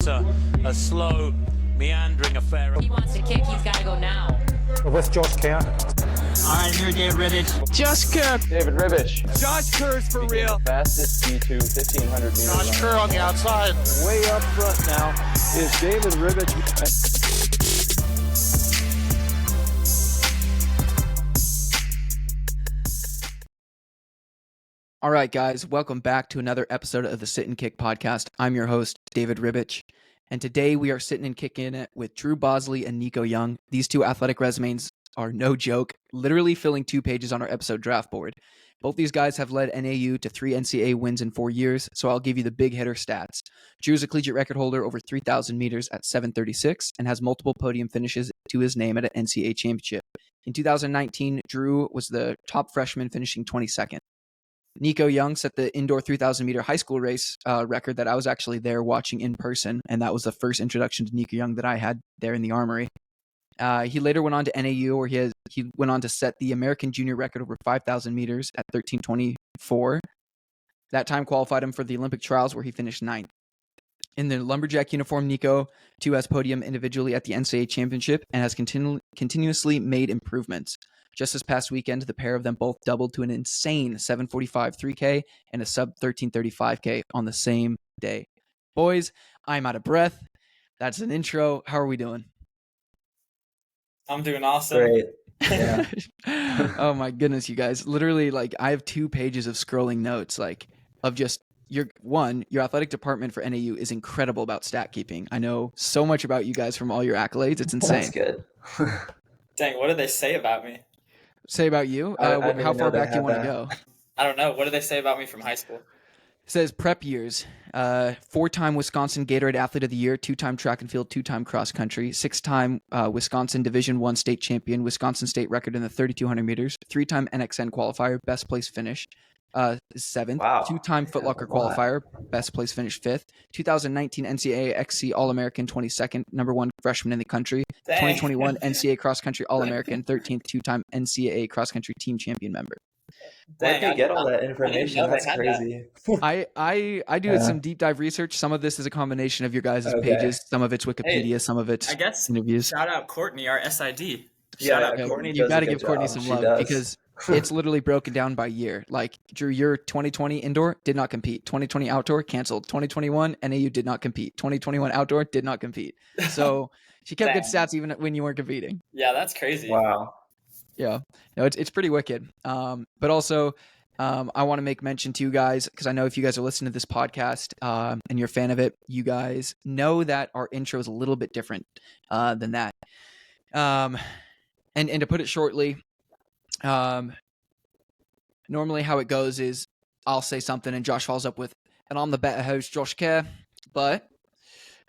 a slow, meandering affair. He wants to kick, he's got to go now. With Josh Kerr. All right, here, David Ribbich. Josh Kerr. David Ribbich. Josh Kerr's for real. Fastest D2 1500 meters. Josh Kerr on the outside. Way up front now is David Ribbich. All right, guys, welcome back to another episode of the Sit and Kick podcast. I'm your host, David Ribbich, and today we are sitting and kicking it with Drew Bosley and Nico Young. These two athletic resumes are no joke, literally filling 2 pages on our episode draft board. Both these guys have led NAU to 3 NCAA wins in 4 years, so I'll give you the big hitter stats. Drew's a collegiate record holder over 3,000 meters at 7:36 and has multiple podium finishes to his name at an NCAA championship. In 2019, Drew was the top freshman, finishing 22nd. Nico Young set the indoor 3,000 meter high school race record that I was actually there watching in person, and that was the first introduction to Nico Young that I had there in the Armory. He later went on to NAU, where he went on to set the American junior record over 5,000 meters at 13:24. That time qualified him for the Olympic trials, where he finished 9th. In the Lumberjack uniform, Nico too has podium individually at the NCAA championship and has continuously made improvements. Just this past weekend, the pair of them both doubled to an insane 7:45 3K and a sub 13:35K on the same day. Boys, I'm out of breath. That's an intro. How are we doing? I'm doing awesome. Great. Yeah. Oh my goodness, you guys. Literally, I have 2 pages of scrolling notes, of just your athletic department for NAU is incredible about stat keeping. I know so much about you guys from all your accolades. It's insane. That's good. Dang, what did they say about me? Say about you? How far back do you want to go? I don't know. What did they say about me from high school? It says prep years. 4-time Wisconsin Gatorade Athlete of the Year, 2-time track and field, 2-time cross country, 6-time Wisconsin Division I state champion, Wisconsin state record in the 3,200 meters, 3-time NXN qualifier, best place finish, 7th, Wow. 2-time Foot Locker qualifier, best place finish 5th, 2019 NCAA XC All-American 22nd, number 1 freshman in the country, Dang. 2021 NCAA Cross Country All-American 13th, 2-time NCAA Cross Country team champion member. Where did you get all that information? know That's they had crazy. I do some deep dive research. Some of this is a combination of your guys' pages. Some of it's Wikipedia. Some of it's I guess interviews. shout out Courtney, our SID. Yeah, Shout out. Courtney You does got to a give good Courtney job. some She love does. because it's literally broken down by year. Like, Drew, your 2020 indoor did not compete. 2020 outdoor canceled. 2021 NAU did not compete. 2021 outdoor did not compete. So she kept good stats even when you weren't competing. Yeah, that's crazy. Wow. Yeah, no, it's pretty wicked. But also, I want to make mention to you guys, because I know if you guys are listening to this podcast and you're a fan of it, you guys know that our intro is a little bit different than that. And to put it shortly, normally how it goes is I'll say something and Josh follows up with, and I'm the better host, Josh Kerr. But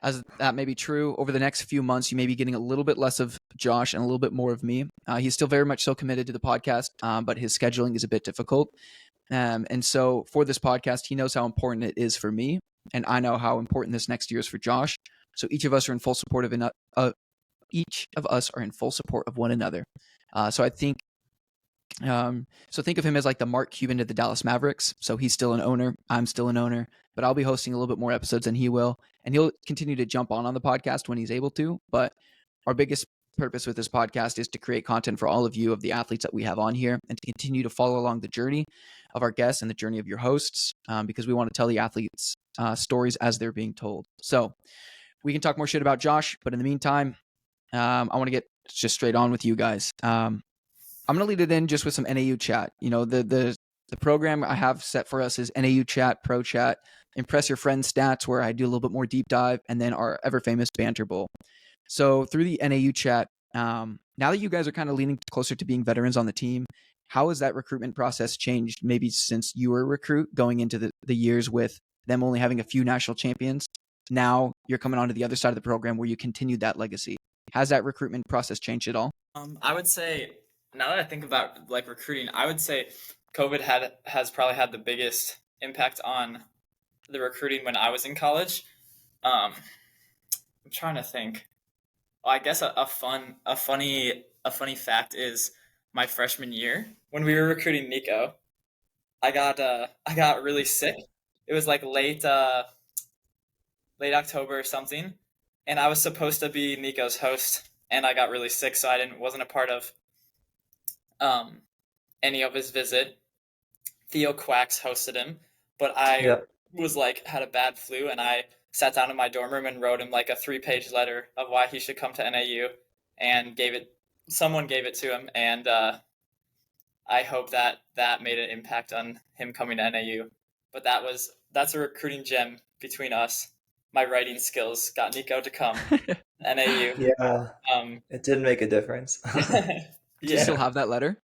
as that may be true, over the next few months, you may be getting a little bit less of Josh and a little bit more of me. He's still very much so committed to the podcast, but his scheduling is a bit difficult. And so for this podcast, he knows how important it is for me, and I know how important this next year is for Josh. So each of us are in full support of one another. So I think, think of him as like the Mark Cuban to the Dallas Mavericks. So he's still an owner. I'm still an owner, but I'll be hosting a little bit more episodes than he will. And he'll continue to jump on the podcast when he's able to. But our biggest purpose with this podcast is to create content for all of you, of the athletes that we have on here, and to continue to follow along the journey of our guests and the journey of your hosts, because we want to tell the athletes stories as they're being told. So we can talk more shit about Josh, but in the meantime, I want to get just straight on with you guys. I'm going to lead it in just with some NAU chat. You know, the program I have set for us is NAU chat, pro chat, impress your friends stats, where I do a little bit more deep dive, and then our ever famous banter bowl. So through the NAU chat, now that you guys are kind of leaning closer to being veterans on the team, how has that recruitment process changed, maybe since you were a recruit going into the years with them only having a few national champions? Now you're coming onto the other side of the program where you continued that legacy. Has that recruitment process changed at all? I would say, now that I think about recruiting, I would say COVID has probably had the biggest impact on the recruiting when I was in college. I'm trying to think. Well, I guess a funny fact is my freshman year when we were recruiting Nico, I got really sick. It was late late October or something, and I was supposed to be Nico's host, and I got really sick, so I wasn't a part of any of his visit. Theo Quacks hosted him, but I was like had a bad flu, and I sat down in my dorm room and wrote him like a 3-page letter of why he should come to NAU, and someone gave it to him, and I hope that made an impact on him coming to NAU. But that's a recruiting gem between us. My writing skills got Nico to come to NAU. Yeah, it did make a difference. Do you still have that letter?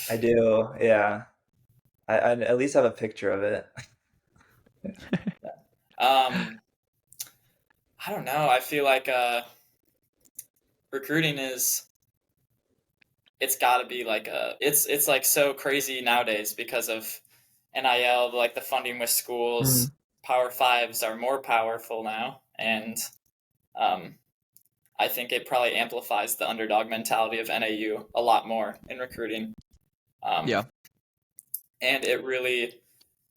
I do, yeah. I at least have a picture of it. I don't know. I feel like recruiting it's got to be like it's like so crazy nowadays because of NIL, like the funding with schools. Power Fives are more powerful now, and I think it probably amplifies the underdog mentality of NAU a lot more in recruiting. And it really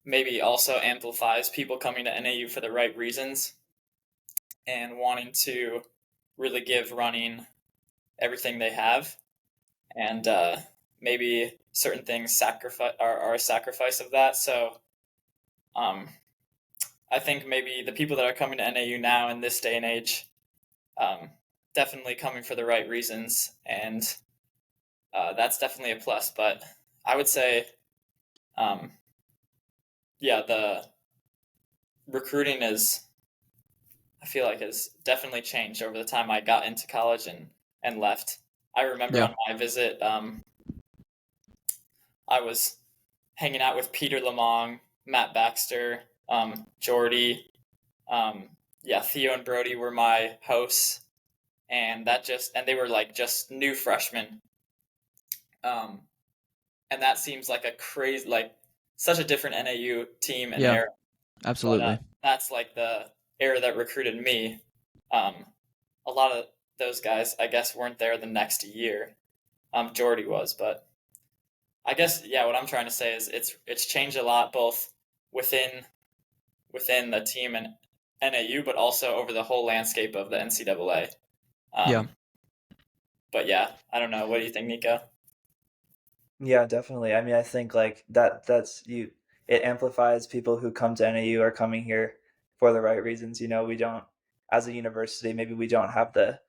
maybe also amplifies people coming to NAU for the right reasons and wanting to really give running everything they have. And maybe certain things are a sacrifice of that. So I think maybe the people that are coming to NAU now in this day and age, definitely coming for the right reasons. And that's definitely a plus. But I would say, the recruiting I feel like has definitely changed over the time I got into college and left. I remember on my visit, I was hanging out with Peter Lamong, Matt Baxter, Jordy, Theo and Brody were my hosts, and they were like just new freshmen. And that seems like a crazy, like such a different NAU team and era. Absolutely. But, that's like the era that recruited me. A lot of those guys, I guess, weren't there the next year. Jordy was, but I guess, what I'm trying to say is it's changed a lot, both within the team and NAU, but also over the whole landscape of the NCAA. But I don't know. What do you think, Nico? Yeah, definitely. I mean, I think like it amplifies people who come to NAU are coming here for the right reasons. We don't, as a university, maybe we don't have the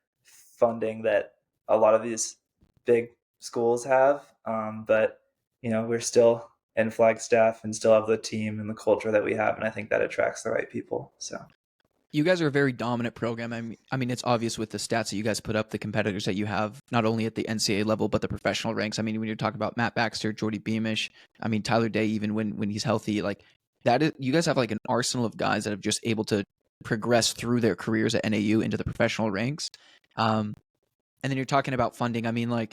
funding that a lot of these big schools have. But we're still in Flagstaff and still have the team and the culture that we have. And I think that attracts the right people. So you guys are a very dominant program. I mean, it's obvious with the stats that you guys put up, the competitors that you have, not only at the NCAA level, but the professional ranks. I mean, when you're talking about Matt Baxter, Jordy Beamish, I mean, Tyler Day, even when he's healthy, like you guys have like an arsenal of guys that have just able to progress through their careers at NAU into the professional ranks. And then you're talking about funding. I mean, like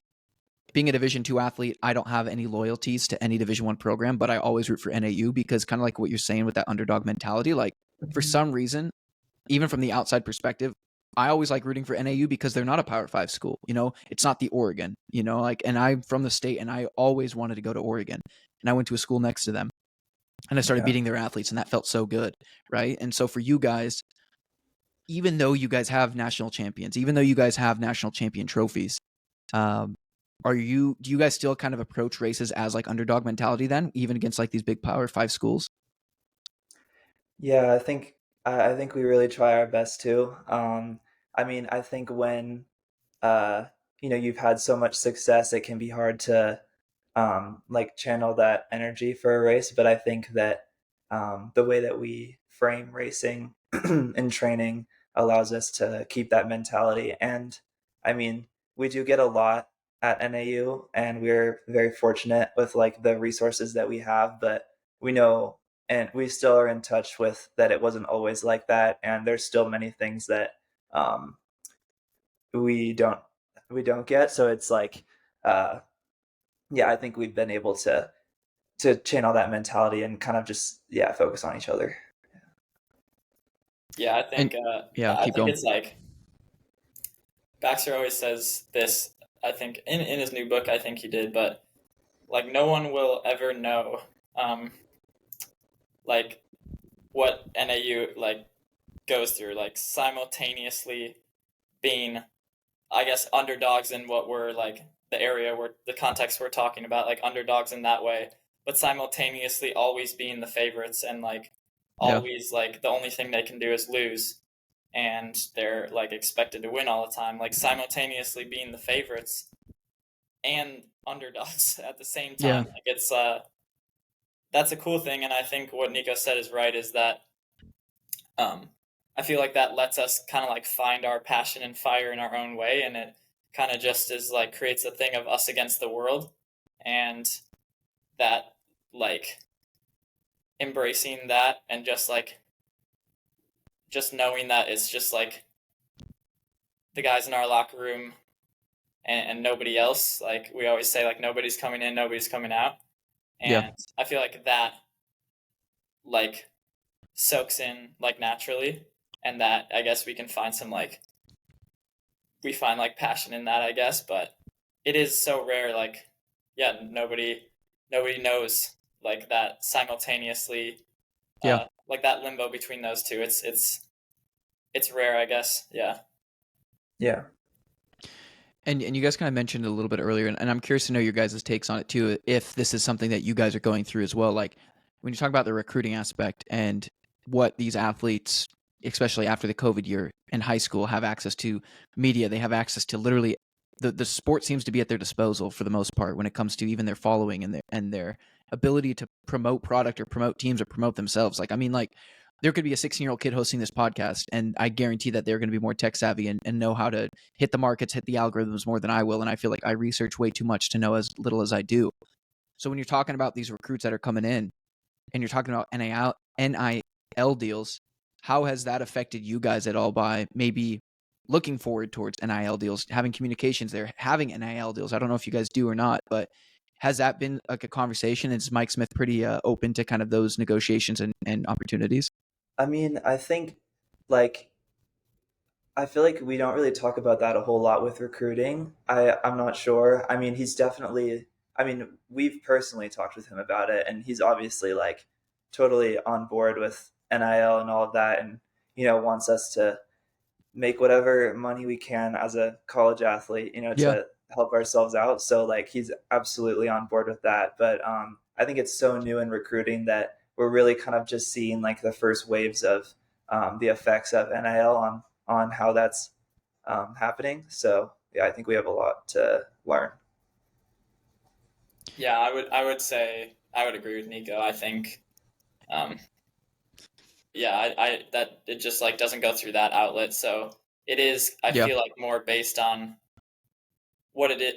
being a Division II athlete, I don't have any loyalties to any Division I program, but I always root for NAU because kind of like what you're saying with that underdog mentality, like for some reason, even from the outside perspective, I always like rooting for NAU because they're not a Power 5 school. It's not the Oregon, and I'm from the state and I always wanted to go to Oregon, and I went to a school next to them and I started beating their athletes, and that felt so good. Right. And so for you guys, even though you guys have national champions, even though you guys have national champion trophies, do you guys still kind of approach races as like underdog mentality then, even against like these big Power 5 schools? Yeah, I think we really try our best to. I mean, I think when you've had so much success, it can be hard to like channel that energy for a race. But I think that the way that we frame racing and training allows us to keep that mentality. And I mean, we do get a lot at NAU, and we're very fortunate with like the resources that we have, but we know, and we still are in touch with that it wasn't always like that, and there's still many things that we don't get. So it's like I think we've been able to channel that mentality and kind of just focus on each other. I think keep going. It's like Baxter always says this, I think in his new book, I think he did, but like no one will ever know like what NAU, like goes through, like simultaneously being, I guess, underdogs in what we're like the area where the context we're talking about, like underdogs in that way, but simultaneously always being the favorites and like always like the only thing they can do is lose, and they're like expected to win all the time, like simultaneously being the favorites and underdogs at the same time. Yeah. Like it's that's a cool thing, and I think what Nico said is right, is that I feel like that lets us kind of like find our passion and fire in our own way, and it kind of just is like creates a thing of us against the world, and that like embracing that and just like just knowing that it's just like the guys in our locker room and nobody else. Like we always say, like nobody's coming in, nobody's coming out, and I feel like that like soaks in like naturally, and that I guess we can find some like we find like passion in that, I guess, but it is so rare. Like, yeah, nobody knows like that simultaneously. Like that limbo between those two. It's rare, I guess. Yeah. Yeah. And you guys kind of mentioned it a little bit earlier, and I'm curious to know your guys' takes on it too, if this is something that you guys are going through as well. Like when you talk about the recruiting aspect and what these athletes, especially after the COVID year in high school, have access to media, they have access to literally the sport seems to be at their disposal for the most part when it comes to even their following and their ability to promote product or promote teams or promote themselves. Like, I mean, like there could be a 16-year-old kid hosting this podcast, and I guarantee that they're going to be more tech savvy and know how to hit the markets, hit the algorithms more than I will. And I feel like I research way too much to know as little as I do. So when you're talking about these recruits that are coming in and you're talking about NIL deals, how has that affected you guys at all by maybe looking forward towards NIL deals, having communications there, having NIL deals? I don't know if you guys do or not, but has that been like a conversation? Is Mike Smith pretty open to kind of those negotiations and opportunities? I mean, I think like I feel like we don't really talk about that a whole lot with recruiting. I'm not sure. I mean, he's definitely, I mean, we've personally talked with him about it, and he's obviously like totally on board with NIL and all of that, and wants us to make whatever money we can as a college athlete, to help ourselves out. So like he's absolutely on board with that. But I think it's so new in recruiting that we're really kind of just seeing like the first waves of the effects of NIL on how that's happening. So yeah, I think we have a lot to learn. Yeah, I would say I would agree with Nico. I think I that it just like doesn't go through that outlet. So it is, I feel like, more based on what it is,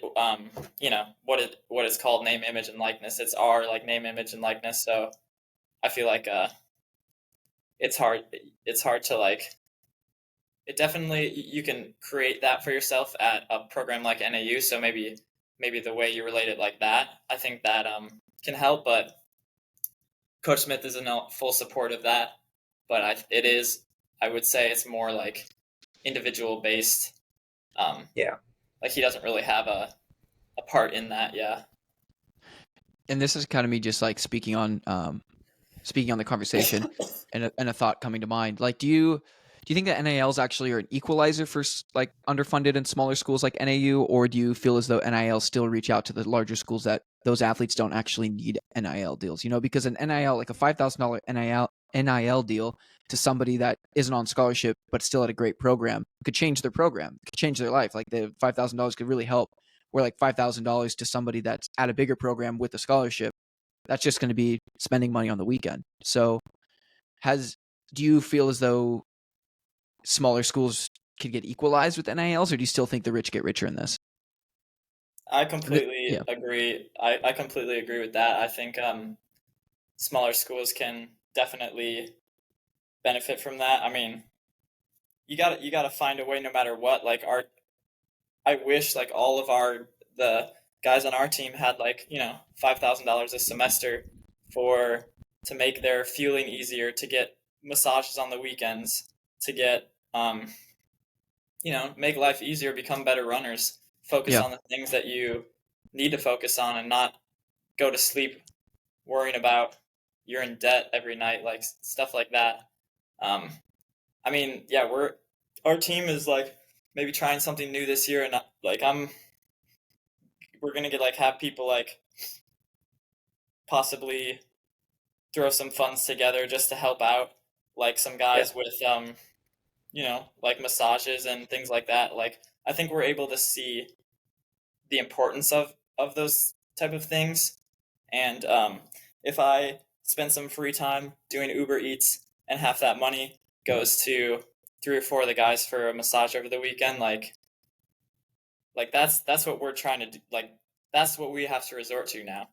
what is called name, image, and likeness. It's our like name, image, and likeness. So I feel like it's hard to like, it definitely, you can create that for yourself at a program like NAU. So maybe the way you relate it like that, I think that can help. But Coach Smith is in full support of that. But I would say it's more like individual based. Like he doesn't really have a part in that. Yeah. And this is kind of me just like speaking on the conversation and a thought coming to mind. Like, do you think that NILs actually are an equalizer for like underfunded and smaller schools like NAU, or do you feel as though NIL still reach out to the larger schools that those athletes don't actually need NIL deals? Because an NIL, like a $5,000 NIL deal to somebody that isn't on scholarship but still at a great program could change their program, could change their life. Like the $5,000 could really help. Where like $5,000 to somebody that's at a bigger program with a scholarship, that's just going to be spending money on the weekend. So do you feel as though smaller schools could get equalized with NILs, or do you still think the rich get richer in this? I completely agree. I completely agree with that. I think smaller schools can definitely benefit from that. I mean, you gotta find a way no matter what. Like I wish like all of the guys on our team had like, $5,000 a semester to make their fueling easier, to get massages on the weekends, to get make life easier, become better runners, focus on the things that you need to focus on, and not go to sleep worrying about you're in debt every night, like stuff like that. I mean, yeah, our team is like maybe trying something new this year, and like we're gonna get like have people like possibly throw some funds together just to help out, like some guys with like massages and things like that. Like I think we're able to see the importance of those type of things, and if I spend some free time doing Uber Eats and half that money goes to 3 or 4 of the guys for a massage over the weekend, like that's what we're trying to do. Like that's what we have to resort to now.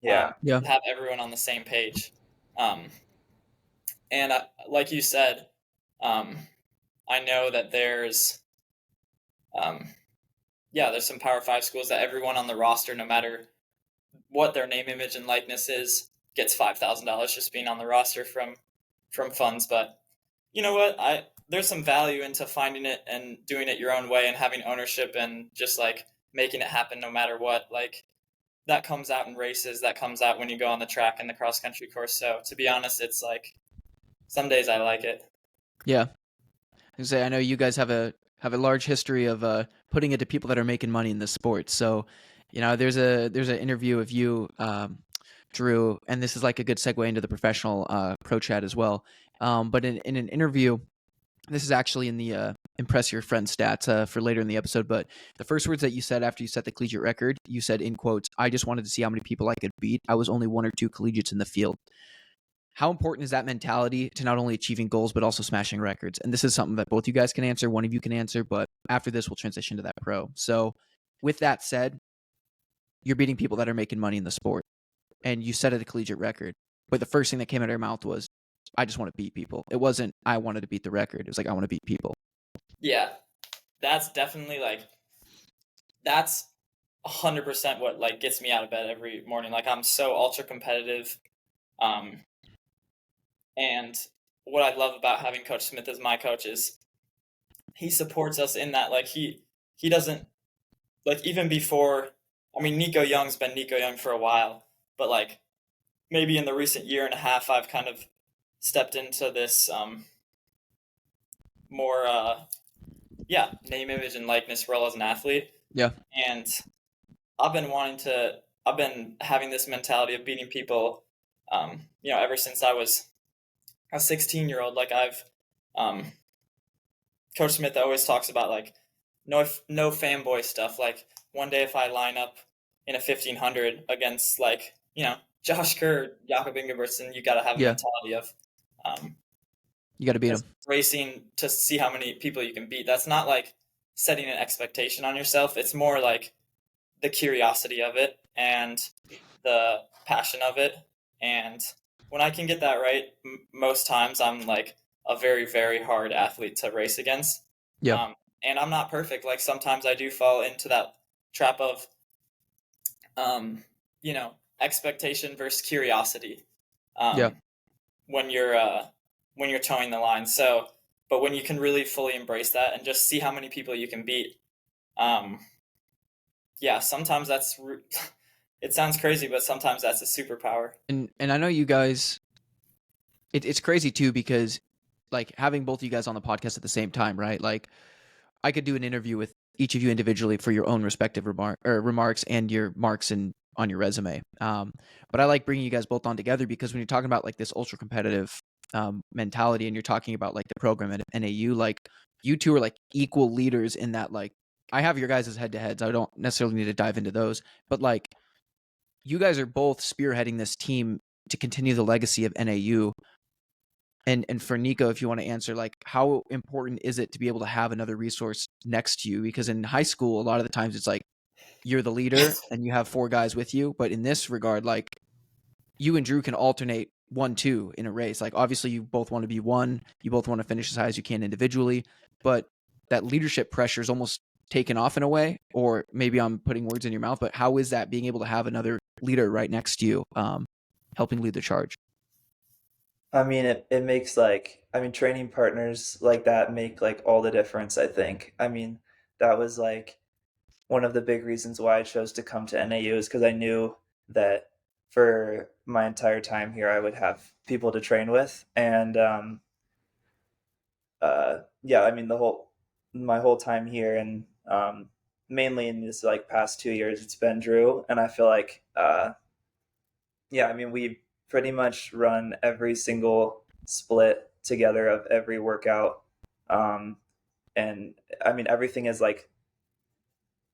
Yeah. Yeah. Have everyone on the same page. And like you said, I know that there's some Power 5 schools that everyone on the roster, no matter what their name, image, and likeness is, gets $5,000 just being on the roster from funds. But you know what? There's some value into finding it and doing it your own way and having ownership and just like making it happen no matter what. Like that comes out in races, that comes out when you go on the track and the cross country course. So to be honest, it's like some days I like it. Yeah. I know you guys have a large history of putting it to people that are making money in this sport. So, there's an interview of you, Drew, and this is like a good segue into the professional pro chat as well. But in an interview, this is actually in the impress your friend stats for later in the episode. But the first words that you said after you set the collegiate record, you said in quotes, "I just wanted to see how many people I could beat. I was only 1 or 2 collegiates in the field." How important is that mentality to not only achieving goals, but also smashing records? And this is something that both you guys can answer. One of you can answer, but after this, we'll transition to that pro. So with that said, you're beating people that are making money in the sport and you set a collegiate record. But the first thing that came out of your mouth was, I just want to beat people. It wasn't, I wanted to beat the record. It was like, I want to beat people. Yeah, that's definitely that's 100% what like gets me out of bed every morning. Like I'm so ultra competitive. And what I love about having Coach Smith as my coach is he supports us in that. Like he doesn't, like, even before, I mean, Nico Young's been Nico Young for a while, but like maybe in the recent year and a half, I've kind of stepped into this more name, image, and likeness role as an athlete. Yeah. And I've been having this mentality of beating people ever since I was a 16-year-old. Like Coach Smith always talks about like no fanboy stuff. Like one day if I line up in a 1500 against like Josh Kerr, Jakob Ingebrigtsen, you got to have a mentality of you got to beat them. Racing to see how many people you can beat. That's not like setting an expectation on yourself. It's more like the curiosity of it and the passion of it. And when I can get that right, most times I'm like a very, very hard athlete to race against. Yeah. And I'm not perfect. Like sometimes I do fall into that trap of, expectation versus curiosity. When you're towing the line. So, but when you can really fully embrace that and just see how many people you can beat, sometimes that's. It sounds crazy, but sometimes that's a superpower. And I know you guys, it's crazy too, because like having both of you guys on the podcast at the same time, right? Like I could do an interview with each of you individually for your own respective remarks and your marks on your resume. But I like bringing you guys both on together because when you're talking about like this ultra competitive mentality and you're talking about like the program at NAU, like you two are like equal leaders in that. Like I have your guys as head to heads. I don't necessarily need to dive into those, but like you guys are both spearheading this team to continue the legacy of NAU. And for Nico, if you want to answer, like how important is it to be able to have another resource next to you? Because in high school, a lot of the times it's like you're the leader and you have 4 guys with you. But in this regard, like you and Drew can alternate 1-2 in a race. Like obviously you both want to be 1, you both want to finish as high as you can individually, but that leadership pressure is almost taken off in a way, or maybe I'm putting words in your mouth, but how is that being able to have another leader right next to you, helping lead the charge? I mean, it makes training partners like that make like all the difference, I think. I mean, that was like one of the big reasons why I chose to come to NAU is because I knew that for my entire time here, I would have people to train with. And yeah, I mean my whole time here, and mainly in this like past 2 years, it's been Drew, and I feel like yeah, I mean we pretty much run every single split together of every workout, and I mean everything is like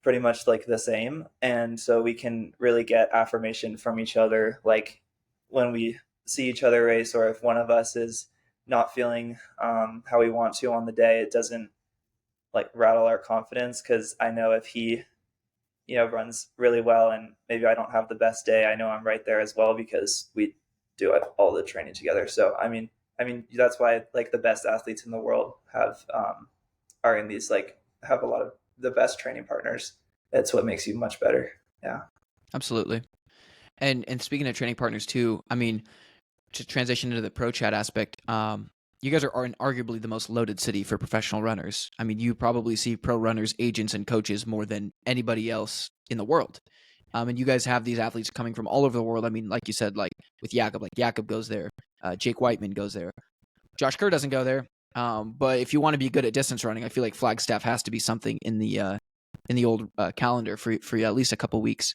pretty much like the same, and so we can really get affirmation from each other, like when we see each other race, or if one of us is not feeling how we want to on the day, it doesn't like rattle our confidence, because I know if he runs really well and maybe I don't have the best day, I know I'm right there as well, because we do all the training together. So I mean that's why like the best athletes in the world are in these, like, have a lot of the best training partners. That's what makes you much better. Yeah. Absolutely. And speaking of training partners too, I mean, to transition into the pro chat aspect, you guys are arguably the most loaded city for professional runners. I mean, you probably see pro runners, agents, and coaches more than anybody else in the world. And you guys have these athletes coming from all over the world. I mean, like you said, like with Jakob, like Jakob goes there. Jake Whiteman goes there. Josh Kerr doesn't go there. But if you want to be good at distance running, I feel like Flagstaff has to be something in the old calendar for at least a couple weeks.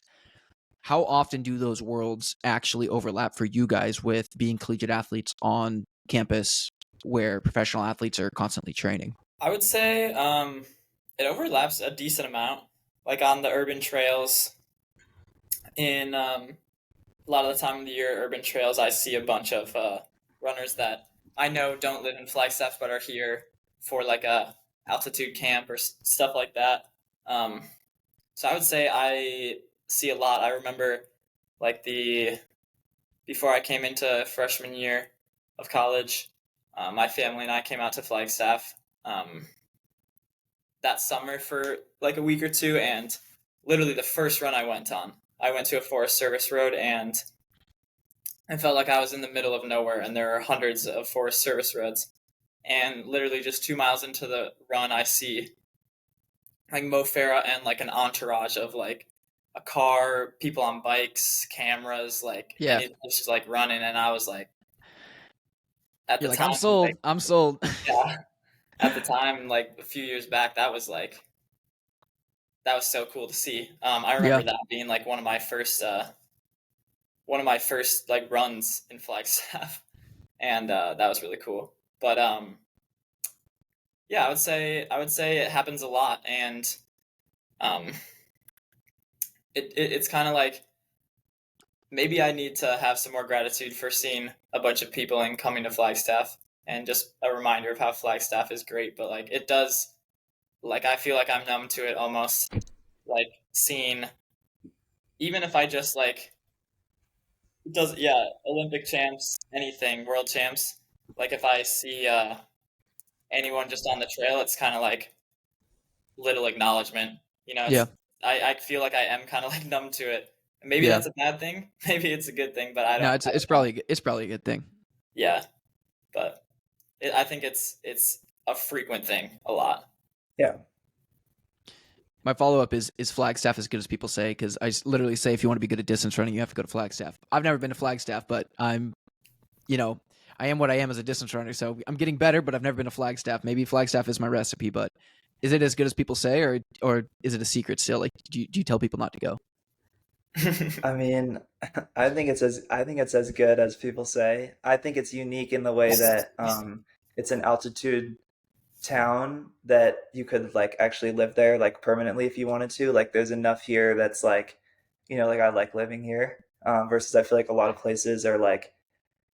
How often do those worlds actually overlap for you guys with being collegiate athletes on campus where professional athletes are constantly training? I would say it overlaps a decent amount, like on the urban trails. In a lot of the time of the year, urban trails, I see a bunch of runners that I know don't live in Flagstaff but are here for like a altitude camp or stuff like that. So I would say I see a lot. I remember like before I came into freshman year of college, my family and I came out to Flagstaff that summer for like a week or two, and literally the first run I went to a Forest Service road, and I felt like I was in the middle of nowhere, and there are hundreds of Forest Service roads. And literally just 2 miles into the run, I see like Mo Farah and like an entourage of like a car, people on bikes, cameras, like, Yeah. and it was just like running, and I was like, at You're the like, time, I'm sold. like, I'm sold. yeah, at the time, like a few years back, that was so cool to see. I remember that being like one of my first like runs in Flagstaff, and that was really cool. But yeah, I would say it happens a lot, and it's kind of like maybe I need to have some more gratitude for seeing a bunch of people and coming to Flagstaff, and just a reminder of how Flagstaff is great. But like it does, like I feel like I'm numb to it almost, like seeing, even if I just like it does, yeah, Olympic champs, anything, world champs, like if I see anyone just on the trail, it's kind of like little acknowledgement, Yeah. I feel like I am kind of like numb to it. Maybe that's a bad thing, maybe it's a good thing, but I don't. No, it's probably a good thing. Yeah, but I think it's a frequent thing a lot. Yeah. My follow-up is Flagstaff as good as people say? Because I literally say if you want to be good at distance running, you have to go to Flagstaff. I've never been to Flagstaff, but I am what I am as a distance runner, so I'm getting better, but I've never been to Flagstaff. Maybe Flagstaff is my recipe, but is it as good as people say, or is it a secret still? Like, do you tell people not to go? I mean, I think it's as good as people say. I think it's unique in the way that it's an altitude town that you could like actually live there like permanently if you wanted to. Like there's enough here that's like, like I like living here. Versus I feel like a lot of places are like,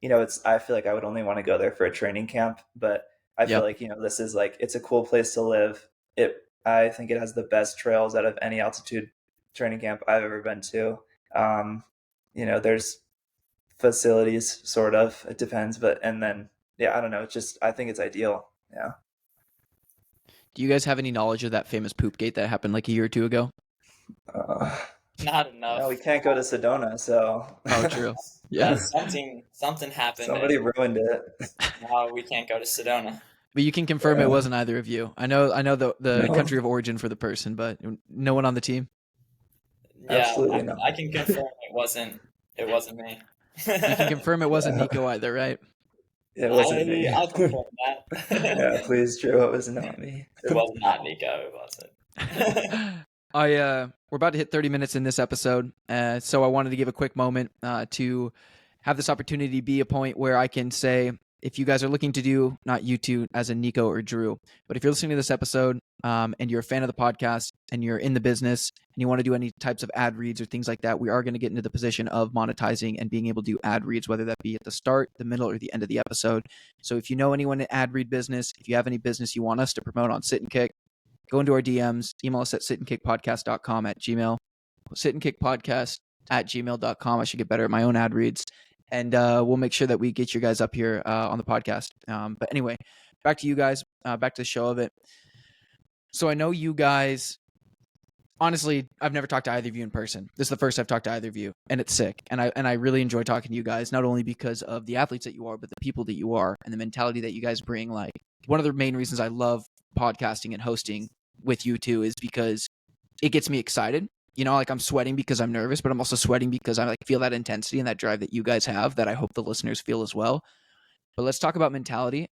I feel like I would only want to go there for a training camp, but I feel like, this is like, it's a cool place to live. I think it has the best trails out of any altitude training camp I've ever been to. There's facilities, sort of, it depends, and then, yeah, I don't know. It's just, I think it's ideal. Yeah. Do you guys have any knowledge of that famous poop gate that happened like a year or two ago? Not enough. No, we can't go to Sedona, so. Oh, true. Yeah. Something happened. Somebody ruined it. Now we can't go to Sedona. But you can confirm it wasn't either of you. I know the country of origin for the person, but no one on the team. Yeah, absolutely not. I can confirm it wasn't me. You can confirm it wasn't Nico either, right? It wasn't me. I'll confirm that. Yeah, please, Drew. It was not me. It was not Nico. It wasn't. We're about to hit 30 minutes in this episode, so I wanted to give a quick moment to have this opportunity be a point where I can say, if you guys are looking to do, not you two as in Nico or Drew, but if you're listening to this episode and you're a fan of the podcast and you're in the business and you want to do any types of ad reads or things like that, we are going to get into the position of monetizing and being able to do ad reads, whether that be at the start, the middle, or the end of the episode. So if you know anyone in ad read business, if you have any business you want us to promote on Sit and Kick, go into our DMs, email us at sitandkickpodcast.com at Gmail, sitandkickpodcast@gmail.com. I should get better at my own ad reads. And we'll make sure that we get you guys up here on the podcast. But anyway, back to you guys, back to the show of it. So I know you guys, honestly, I've never talked to either of you in person. This is the first I've talked to either of you, and it's sick. And I really enjoy talking to you guys, not only because of the athletes that you are, but the people that you are and the mentality that you guys bring. Like, one of the main reasons I love podcasting and hosting with you two is because it gets me excited. You know, like, I'm sweating because I'm nervous, but I'm also sweating because I feel that intensity and that drive that you guys have that I hope the listeners feel as well. But let's talk about mentality.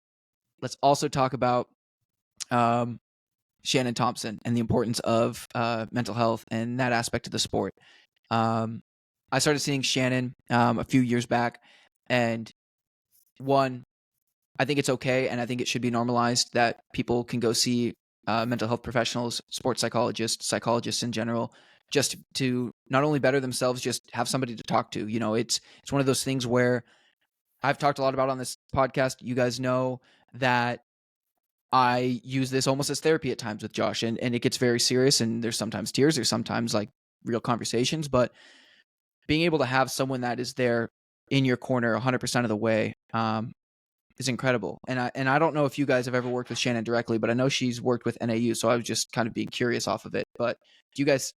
Let's also talk about Shannon Thompson and the importance of mental health and that aspect of the sport. I started seeing Shannon a few years back, and one, I think it's okay, and I think it should be normalized that people can go see mental health professionals, sports psychologists in general, just to not only better themselves, just have somebody to talk to. You know, it's one of those things where I've talked a lot about on this podcast. You guys know that I use this almost as therapy at times with Josh, and it gets very serious, and there's sometimes tears, there's sometimes like real conversations, but being able to have someone that is there in your corner 100% of the way is incredible. And I don't know if you guys have ever worked with Shannon directly, but I know she's worked with NAU, so I was just kind of being curious off of it. But do you guys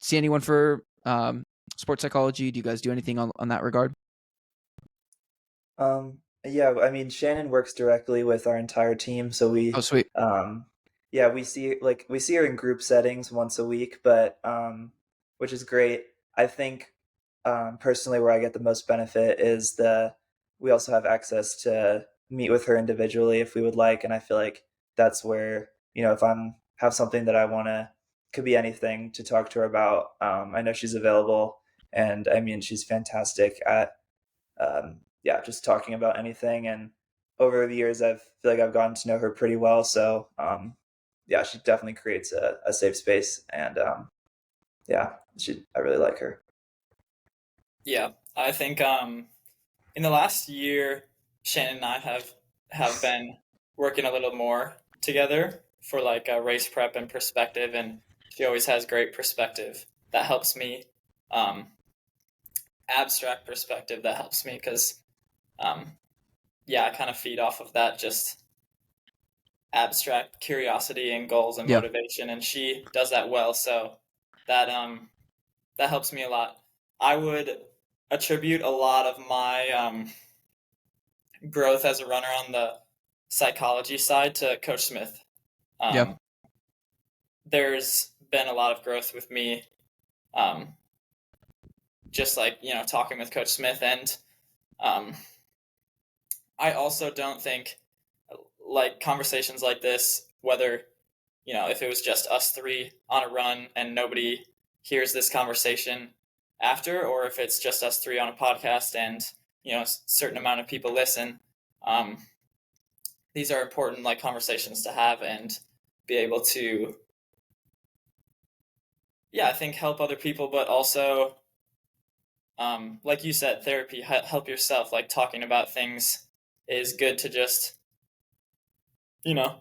see anyone for sports psychology? Do you guys do anything on that regard? Yeah, I mean, Shannon works directly with our entire team, so we Oh, sweet. yeah, we see her in group settings once a week, but which is great. I think personally where I get the most benefit is we also have access to meet with her individually if we would like, and I feel like that's where, you know, if have something that I want to, could be anything, to talk to her about, I know she's available, and I mean, she's fantastic at just talking about anything. And over the years, I feel like I've gotten to know her pretty well. So she definitely creates a safe space, and I really like her. Yeah, I think in the last year, Shannon and I have been working a little more together for like a race prep and perspective, and she always has great perspective that helps me, abstract perspective that helps me, because I kind of feed off of that, just abstract curiosity and goals and motivation, and she does that well, so that helps me a lot. I would attribute a lot of my growth as a runner on the psychology side to Coach Smith. There's been a lot of growth with me, just like, you know, talking with Coach Smith, and I also don't think like conversations like this, whether, you know, if it was just us three on a run and nobody hears this conversation after, or if it's just us three on a podcast and, you know, a certain amount of people listen, these are important like conversations to have and be able to, I think help other people, but also, like you said, therapy, help yourself. Like, talking about things is good to just, you know,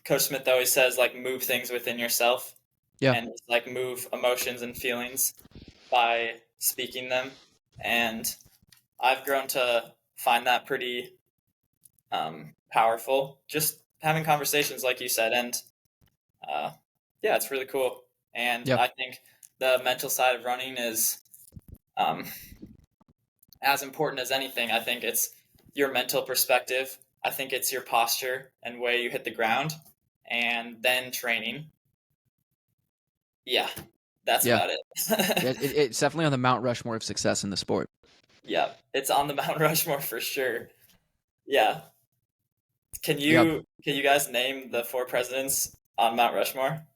Coach Smith always says, like, move things within yourself, and just, like, move emotions and feelings by speaking them. And I've grown to find that pretty powerful, just having conversations like you said. And it's really cool. And I think the mental side of running is as important as anything. I think it's your mental perspective. I think it's your posture and way you hit the ground, and then training. That's about it. It's definitely on the Mount Rushmore of success in the sport. Yeah, it's on the Mount Rushmore for sure. Yeah. Can you guys name the 4 presidents on Mount Rushmore?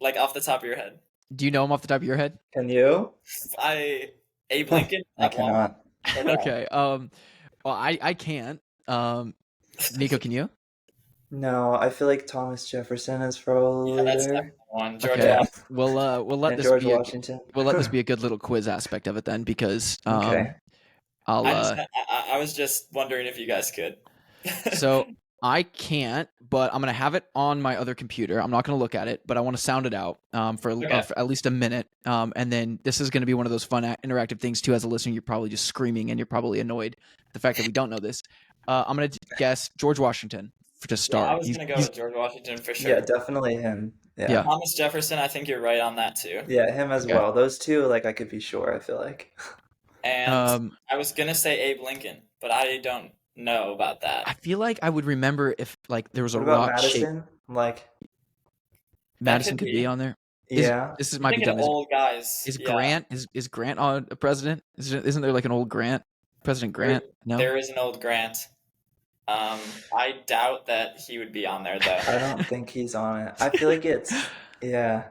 Like off the top of your head. Do you know them off the top of your head? Can you? Abe Lincoln I at one. cannot. Or no? Okay. Well, I can't. Nico, can you? No, I feel like Thomas Jefferson is probably Yeah, that's there. definitely one. George Okay. Washington. We'll let And this George be Washington. we'll let this be a good little quiz aspect of it then, because Okay. I'll I was just wondering if you guys could. so I can't, but I'm gonna have it on my other computer. I'm not gonna look at it, but I want to sound it out for at least a minute. And then this is gonna be one of those fun interactive things too. As a listener, you're probably just screaming and you're probably annoyed at the fact that we don't know this. I'm gonna guess George Washington to start. I was gonna go with George Washington for sure. Yeah, definitely him. Yeah. Thomas Jefferson, I think you're right on that too. Yeah, him as Okay. well. Those two, like, I could be sure, I feel like. And I was gonna say Abe Lincoln, but I don't know about I that. feel like I would remember if like there was a What about rock shape. Madison? Like, Madison could could be. be on there. yeah. This might I'm be thinking dumb. old guys. Is Yeah. Grant is Grant on a president? Isn't there like an old Grant? President Grant? No. There is an old Grant. I doubt that he would be on there though. I don't think he's on it. I feel like it's, yeah.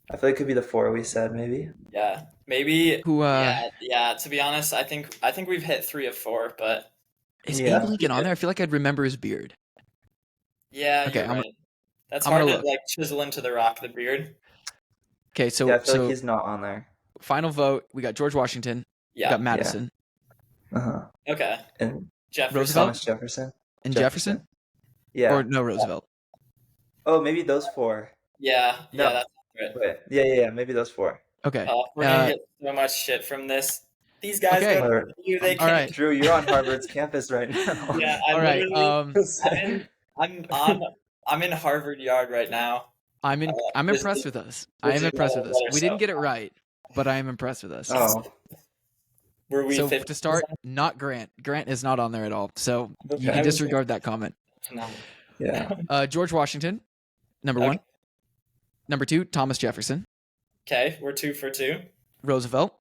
I feel like it could be the 4 we said, maybe. Yeah, maybe. Who Yeah. To be honest, I think we've hit 3 of 4, but is Yeah. Abe Lincoln on there? I feel like I'd remember his beard. yeah, Okay, you're I'm right. That's I'm hard gonna to look. like chisel into the rock, the beard. Okay, so Yeah, I feel so like he's not on there. final vote. We got George Washington. We Yeah. got Madison Uh-huh. Okay. And Jefferson. Roosevelt? Thomas Jefferson. and Jefferson, Yeah. or no Roosevelt. Oh, maybe those 4. Yeah. No. Yeah. That's right. Wait. Yeah. Maybe those 4. Okay. We're gonna get so much shit from this. These guys Okay. go to you. They All can't. right. Drew, you're on Harvard's campus right now. Yeah. All right. I'm in Harvard Yard right now. I'm this impressed is- with us. I am is impressed with us. another We didn't stuff. get it right, but I am impressed with us. Oh, Were we So 50? to start, not Grant. Grant is not on there at all. So you Okay. can disregard that comment. No. yeah. George Washington, number Okay. 1. Number 2, Thomas Jefferson. Okay, we're 2 for 2. Roosevelt.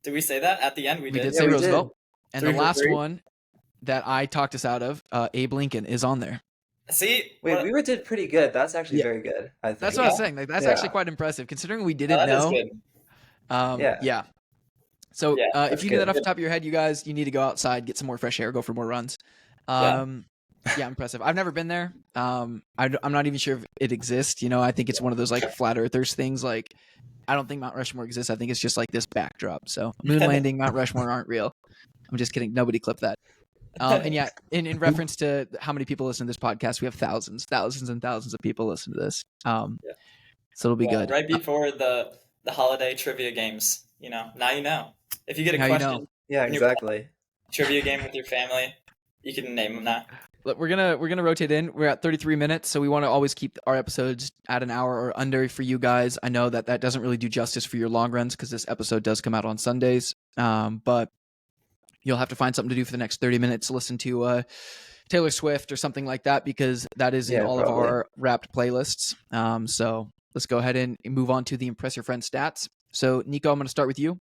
Did we say that at the end? We We did did. say we Roosevelt. And 3 the for last 3. one that I talked us out of, Abe Lincoln, is on there. See, Wait, what- we did pretty good. That's actually Yeah. very good, I think. That's what I was saying. Like, that's Yeah. actually quite impressive, considering we didn't that is know. good. Yeah. So Yeah, if that's you knew that good. off the top of your head, you guys, you need to go outside, get some more fresh air, go for more runs. Yeah, impressive. I've never been there. I'm not even sure if it exists. You know, I think it's one of those like flat earthers things. Like, I don't think Mount Rushmore exists. I think it's just like this backdrop. So moon landing, Mount Rushmore aren't real. I'm just kidding. Nobody clip that. And yeah, in reference to how many people listen to this podcast, we have thousands and thousands of people listen to this. So it'll be Well, good. right before the holiday trivia games, now you know. If you get a Now you question, know. Yeah, When you're- exactly. trivia game with your family, you can name them now. Look, we're gonna rotate in. We're at 33 minutes, so we want to always keep our episodes at an hour or under for you guys. I know that doesn't really do justice for your long runs because this episode does come out on Sundays. But you'll have to find something to do for the next 30 minutes. Listen to Taylor Swift or something like that, because that is in Yeah, all probably. of our wrapped playlists. So let's go ahead and move on to the Impress Your Friend stats. So Nico, I'm going to start with you.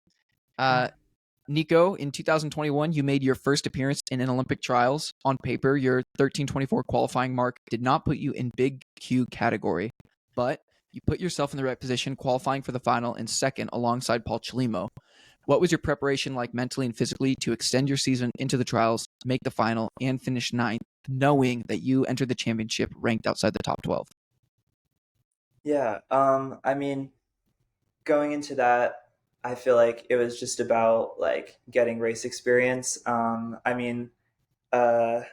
Nico, in 2021, you made your first appearance in an Olympic trials. On paper, your 13:24 qualifying mark did not put you in Big Q category, but you put yourself in the right position, qualifying for the final in second alongside Paul Chelimo. What was your preparation like mentally and physically to extend your season into the trials, make the final, and finish ninth, knowing that you entered the championship ranked outside the top 12? Yeah, I mean, going into that, I feel like it was just about like getting race experience. I mean, I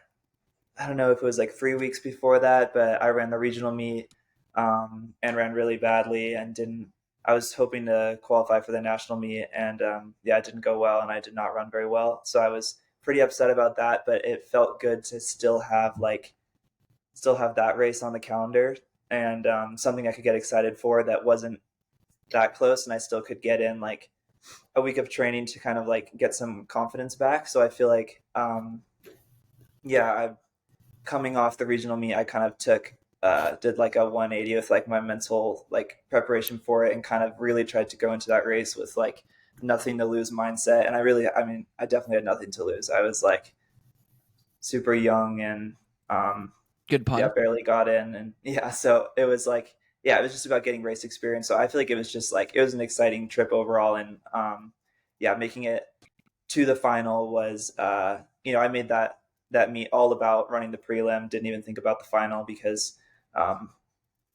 don't know if it was like 3 weeks before that, but I ran the regional meet and ran really badly and didn't. I was hoping to qualify for the national meet, and it didn't go well, and I did not run very well. So I was pretty upset about that, but it felt good to still have that race on the calendar and something I could get excited for that wasn't that close, and I still could get in like a week of training to kind of like get some confidence back. So I feel like I coming off the regional meet, I kind of did like a 180 with like my mental like preparation for it, and kind of really tried to go into that race with like nothing to lose mindset. And I definitely had nothing to lose. I was like super young and Good pun. yeah, barely got in, and yeah, so it was like, yeah, it was just about getting race experience. So I feel like it was just like, it was an exciting trip overall, and yeah, making it to the final was, I made that meet all about running the prelim. Didn't even think about the final because,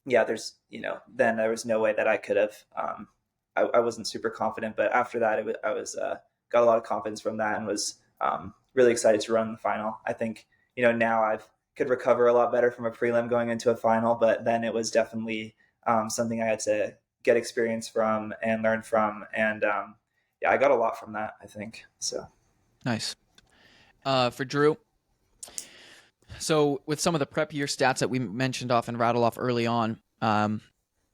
yeah, there's, then there was no way that I could have. I wasn't super confident, but after that, I was got a lot of confidence from that and was really excited to run the final. I think now I've could recover a lot better from a prelim going into a final, but then it was definitely something I had to get experience from and learn from, and yeah, I got a lot from that, I think. So Nice. For Drew, so with some of the prep year stats that we mentioned off and rattle off early on,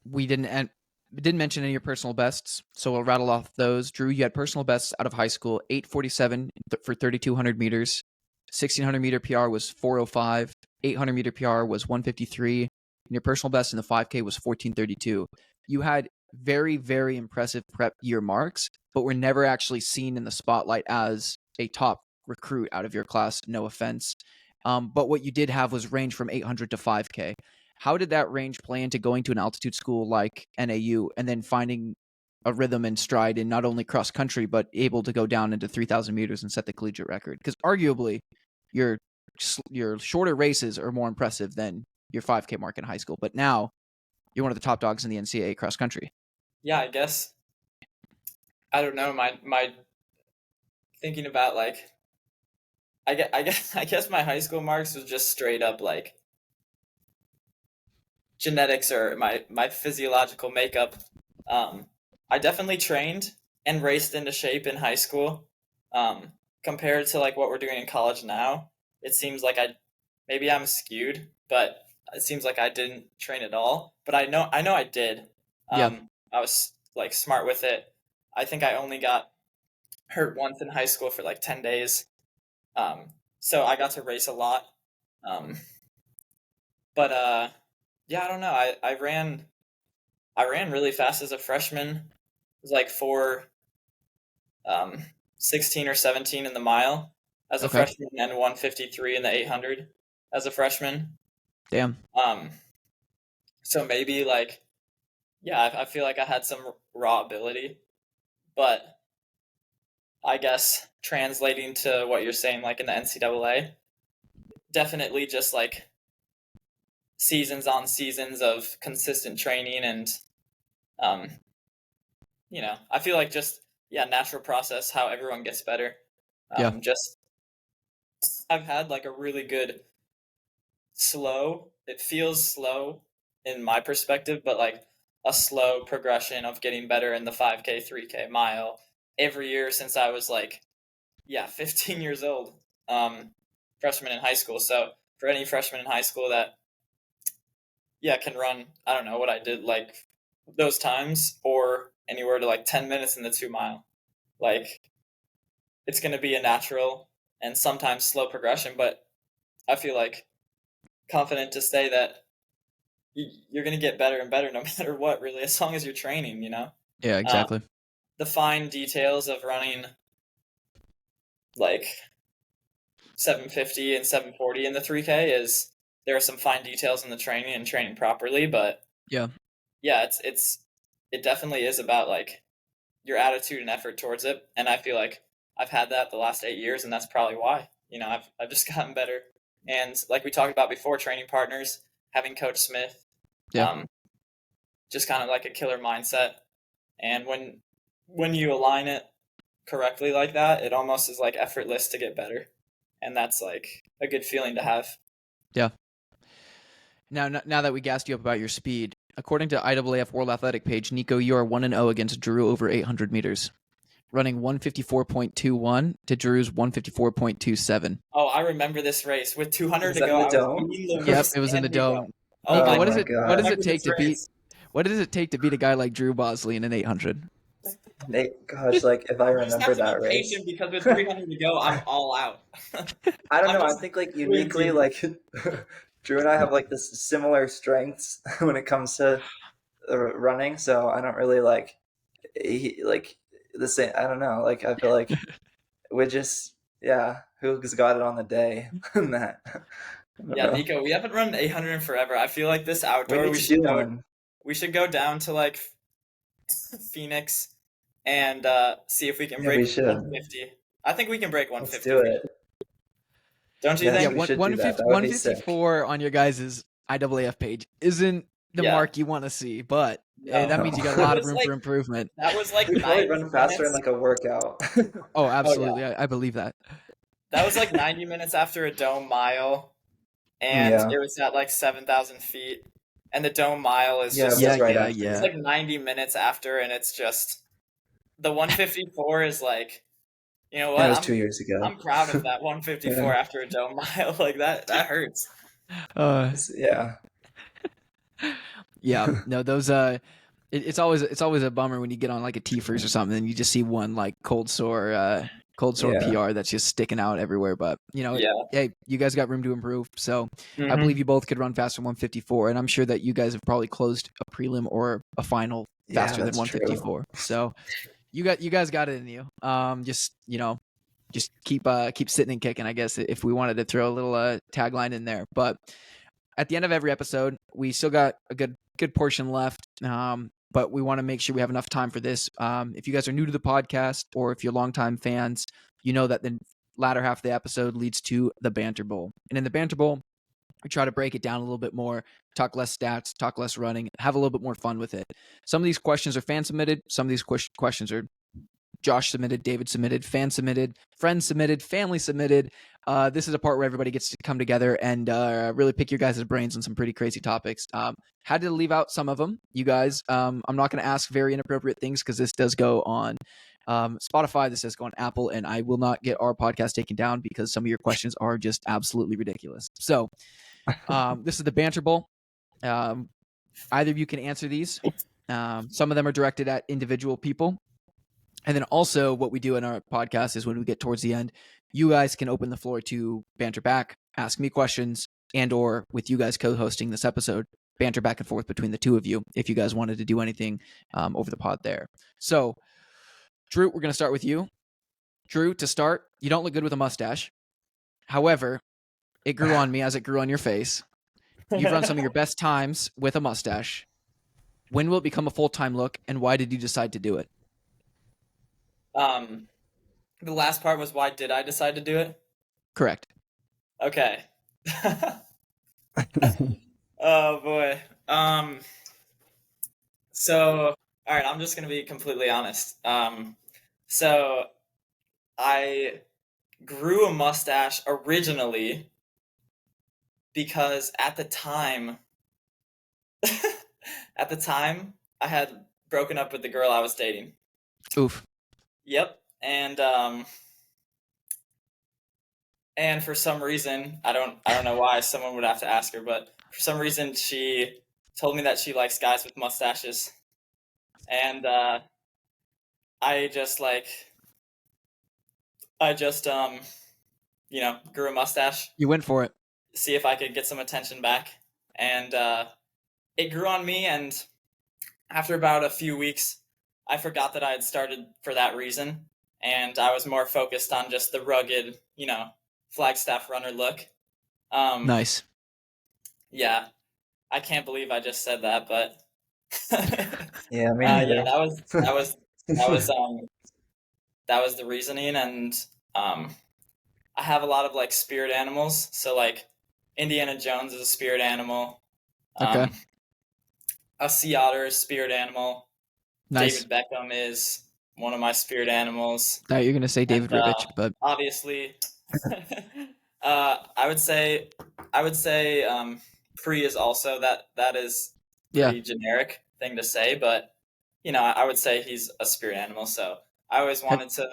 we didn't mention any of your personal bests, so we'll rattle off those. Drew, you had personal bests out of high school: 8:47 for 3,200 meters. 1,600 meter PR was 4:05. 800 meter PR was 1:53. And your personal best in the 5K was 14:32. You had very, very impressive prep year marks, but were never actually seen in the spotlight as a top recruit out of your class. No offense. But what you did have was range from 800 to 5K. How did that range play into going to an altitude school like NAU and then finding a rhythm and stride in not only cross country, but able to go down into 3,000 meters and set the collegiate record? Because arguably, your shorter races are more impressive than your 5K mark in high school. But now you're one of the top dogs in the NCAA cross country. Yeah, I guess. I don't know. My thinking about like, I guess my high school marks was just straight up like genetics or my physiological makeup. I definitely trained and raced into shape in high school. Compared to like what we're doing in college now, it seems like maybe I'm skewed, but it seems like I didn't train at all. But I know I did. Yeah. I was like smart with it. I think I only got hurt once in high school for like 10 days. So I got to race a lot. But yeah, I don't know. I ran really fast as a freshman. It was like 16 or 17 in the mile as a freshman, and 153 in the 800 as a freshman. Damn. So maybe like, yeah, I feel like I had some raw ability, but I guess translating to what you're saying, like in the NCAA, definitely just like seasons on seasons of consistent training and, I feel like just, natural process, how everyone gets better. Just, I've had like a really good it feels slow in my perspective, but like a slow progression of getting better in the 5K, 3K mile every year since I was like, 15 years old, freshman in high school. So for any freshman in high school that, can run, I don't know what I did like those times or anywhere to like 10 minutes in the 2 mile, like it's going to be a natural and sometimes slow progression, but I feel like confident to say that you're going to get better and better no matter what, really, as long as you're training, Yeah, exactly. The fine details of running like 750 and 740 in the 3K is there are some fine details in the training and training properly, but it definitely is about like your attitude and effort towards it. And I feel like I've had that the last 8 years, and that's probably why, I've just gotten better. And like we talked about before, training partners, having Coach Smith, just kind of like a killer mindset. And when you align it correctly like that, it almost is like effortless to get better. And that's like a good feeling to have. Yeah. Now that we gassed you up about your speed, according to IAAF World Athletic page, Nico, you are 1-0 against Drew over 800 meters, running 154.21 to Drew's 154.27. Oh, I remember this race with 200 to go. Yep, it was in the dome. Oh, Nico, my what does God. it take to beat? What does it take to beat a guy like Drew Bosley in an 800? Gosh, like if I You just remember have to that be race, patient because with 300 to go, I'm all out. I don't I'm know. I just think like uniquely, like Drew and I have like this similar strengths when it comes to running. So I don't really like the same. I don't know. Like I feel like we just Yeah, who's got it on the day? That. I don't Yeah, know. Nico, we haven't run 800 in forever. I feel like this We outdoor, need we to should do go. one. We should go down to like Phoenix and see if we can Yeah, break we should. 150. I think we can break Let's 150. do it. Don't you Yes, Yeah, think? we should do that. That would be sick. 154 on your guys' IAAF page isn't the Yeah. mark you want to see, but No. that means you got a lot of It's room like- for improvement. That was like We probably 90 run faster in minutes. like a workout. Oh, absolutely. I believe that. That was like 90 minutes after a dome mile, and Yeah. it was at like 7,000 feet. And the dome mile is Yeah, just it was right yeah, after. yeah. it's like 90 minutes after, and it's just the 154 is like, you know what? That was 2 years ago. I'm proud of that 154 Yeah. after a dome mile. Like that hurts. Yeah. Yeah, no, those it's always a bummer when you get on like a T-First or something and you just see one like cold sore Yeah. PR that's just sticking out everywhere. But Yeah. hey, you guys got room to improve. So I Mhm. believe you both could run faster than 154, and I'm sure that you guys have probably closed a prelim or a final Yeah, faster than that's 154. So you guys got it in you. Just keep sitting and kicking, I guess, if we wanted to throw a little tagline in there. But at the end of every episode, we still got a good portion left. But we want to make sure we have enough time for this. If you guys are new to the podcast, or if you're longtime fans, you know that the latter half of the episode leads to the Banter Bowl. And in the Banter Bowl, we try to break it down a little bit more, talk less stats, talk less running, have a little bit more fun with it. Some of these questions are fan submitted. Some of these questions are Josh submitted, David submitted, fan submitted, friends submitted, family submitted. This is a part where everybody gets to come together and really pick your guys' brains on some pretty crazy topics. Had to leave out some of them, you guys. I'm not going to ask very inappropriate things because this does go on Spotify, this does go on Apple, and I will not get our podcast taken down because some of your questions are just absolutely ridiculous. So this is the Banter Bowl. Either of you can answer these. Some of them are directed at individual people. And then also what we do in our podcast is when we get towards the end, you guys can open the floor to banter back, ask me questions, and or with you guys co-hosting this episode, banter back and forth between the two of you if you guys wanted to do anything over the pod there. So, Drew, we're going to start with you. Drew, to start, you don't look good with a mustache. However, it grew on me as it grew on your face. You've run some of your best times with a mustache. When will it become a full-time look, and why did you decide to do it? The last part was, why did I decide to do it? Correct. Okay. Oh boy. So, all right, I'm just gonna be completely honest. So I grew a mustache originally because at the time I had broken up with the girl I was dating. Oof. Yep. And for some reason, I don't know why, someone would have to ask her, but for some reason she told me that she likes guys with mustaches. And I just grew a mustache, You went for it. see if I could get some attention back. And it grew on me, and after about a few weeks, I forgot that I had started for that reason, and I was more focused on just the rugged, Flagstaff runner look. Nice. Yeah, I can't believe I just said that, but Yeah, me neither. yeah, that was the reasoning, and I have a lot of like spirit animals. So like Indiana Jones is a spirit animal. Okay. A sea otter is a spirit animal. Nice. David Beckham is one of my spirit animals. Thought you were gonna say David And, Ribich, but Obviously, I would say Pre is also that is yeah, pretty generic thing to say, but I would say he's a spirit animal. So I always wanted to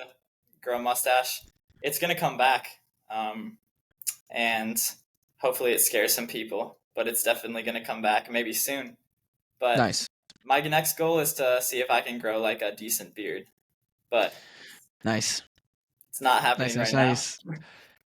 grow a mustache. It's gonna come back, and hopefully it scares some people, but it's definitely gonna come back maybe soon. But nice. my next goal is to see if I can grow like a decent beard, but Nice. it's not happening Nice. right Nice.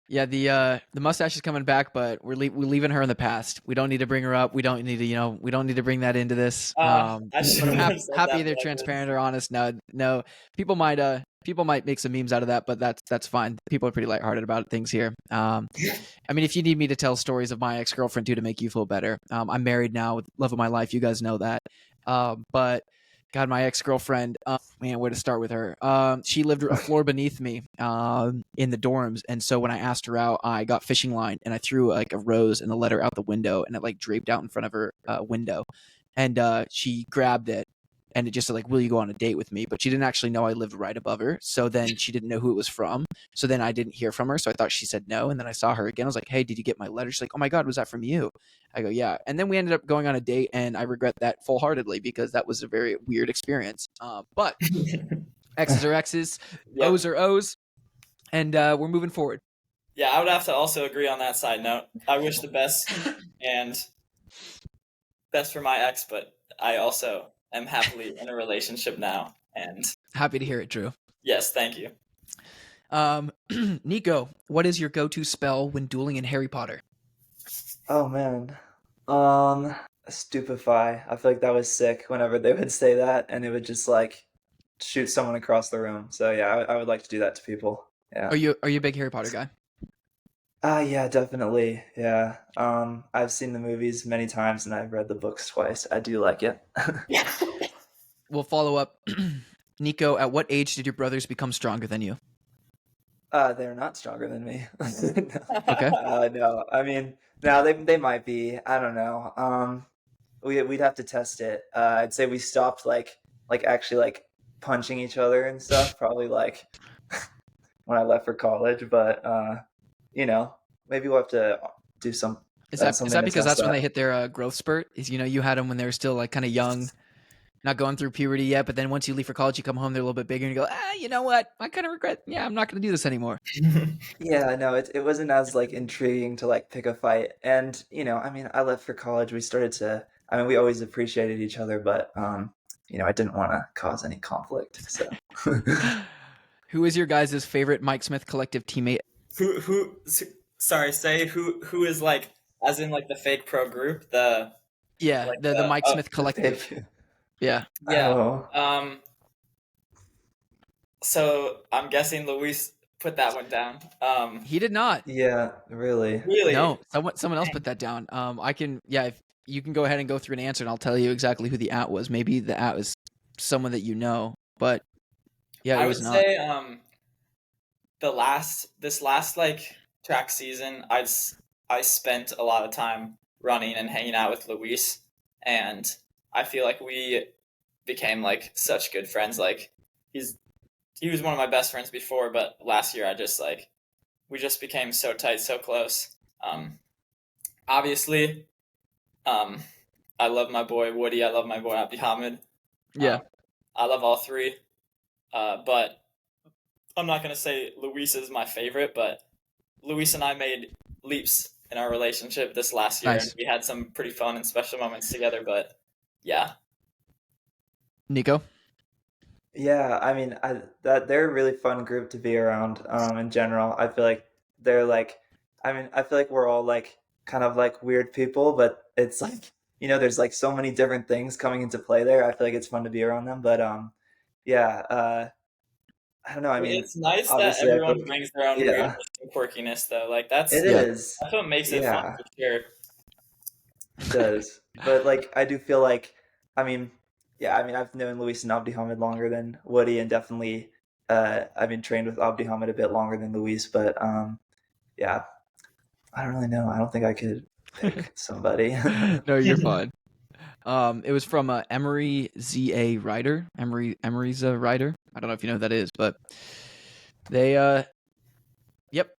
Yeah, the mustache is coming back, but we're leaving her in the past. We don't need to bring her up. We don't need to bring that into this. I But shouldn't I'm have said happy that, they're but I transparent or honest. No, people might People might make some memes out of that, but that's fine. People are pretty lighthearted about things here. I mean, if you need me to tell stories of my ex-girlfriend too to make you feel better, I'm married now with love of my life. You guys know that. But God, my ex-girlfriend, man, where to start with her? She lived a floor beneath me in the dorms, and so when I asked her out, I got fishing line and I threw like a rose and a letter out the window, and it like draped out in front of her window, and she grabbed it. And it just said, like, will you go on a date with me? But she didn't actually know I lived right above her. So then she didn't know who it was from. So then I didn't hear from her. So I thought she said no. And then I saw her again. I was like, hey, did you get my letter? She's like, oh, my God, was that from you? I go, yeah. And then we ended up going on a date. And I regret that full-heartedly because that was a very weird experience. But X's are X's, Yep. O's are O's. And we're moving forward. Yeah, I would have to also agree on that side note. I wish the best and best for my ex, but I also am happily in a relationship now. And Happy to hear it, Drew. yes, thank you. Nico, what is your go-to spell when dueling in Harry Potter? Oh man. Stupefy. I feel like that was sick whenever they would say that, and it would just like shoot someone across the room. So yeah, I would like to do that to people. Yeah. Are you a big Harry Potter guy? Yeah, definitely. Yeah. I've seen the movies many times and I've read the books twice. I do like it. We'll follow up. Nico, at what age did your brothers become stronger than you? They're not stronger than me. Okay. No. I mean, no, they might be. I don't know. We'd have to test it. I'd say we stopped like actually like punching each other and stuff. Probably like when I left for college, but you know, maybe we'll have to do some. Is that something to because test that's when that. they hit their growth spurt? Is, you know, you had them when they were still like kind of young, not going through puberty yet, but then once you leave for college, you come home, they're a little bit bigger, and you go, you know what? I kind of regret. Yeah, I'm not going to do this anymore. Yeah, no, it wasn't as like intriguing to like pick a fight. And, you know, I mean, I left for college. I mean, we always appreciated each other, but you know, I didn't want to cause any conflict. So Who is your guys' favorite Mike Smith collective teammate? Who say who is like as in like the fake pro group, the Yeah, like the Mike Smith collective. Yeah. yeah. Oh. So I'm guessing Luis put that one down. He did not. Yeah, really. Really? No, someone else put that down. I can, yeah, if you can go ahead and go through an answer and I'll tell you exactly who the at was. Maybe the at was someone that you know, but yeah, it I was would not. say this last like track season, I spent a lot of time running and hanging out with Luis, and I feel like we became like such good friends. Like he was one of my best friends before, but last year we just became so tight, so close. Obviously, I love my boy Woody. I love my boy Abdi Hamid. Yeah. I love all three. But I'm not going to say Luis is my favorite, but Luis and I made leaps in our relationship this last year. Nice. And we had some pretty fun and special moments together, but yeah. Nico? Yeah, I mean, they're a really fun group to be around. In general, I feel like they're like, I mean, I feel like we're all like kind of like weird people, but it's like, you know, there's like so many different things coming into play there. I feel like it's fun to be around them, but yeah, I don't know. I mean, It's nice that obviously, everyone brings their own yeah. weirdness and quirkiness, though. Like that's it Yeah. is. that's what makes it fun Yeah. for sure. It does. But like I do feel like I mean, yeah, I mean I've known Luis and Abdi Hamid longer than Woody and definitely I've been trained with Abdi Hamid a bit longer than Luis, but yeah. I don't really know. I don't think I could pick somebody. No, you're fine. It was from Emery Z.A. Ryder. Emery's a writer. I don't know if you know who that is, but they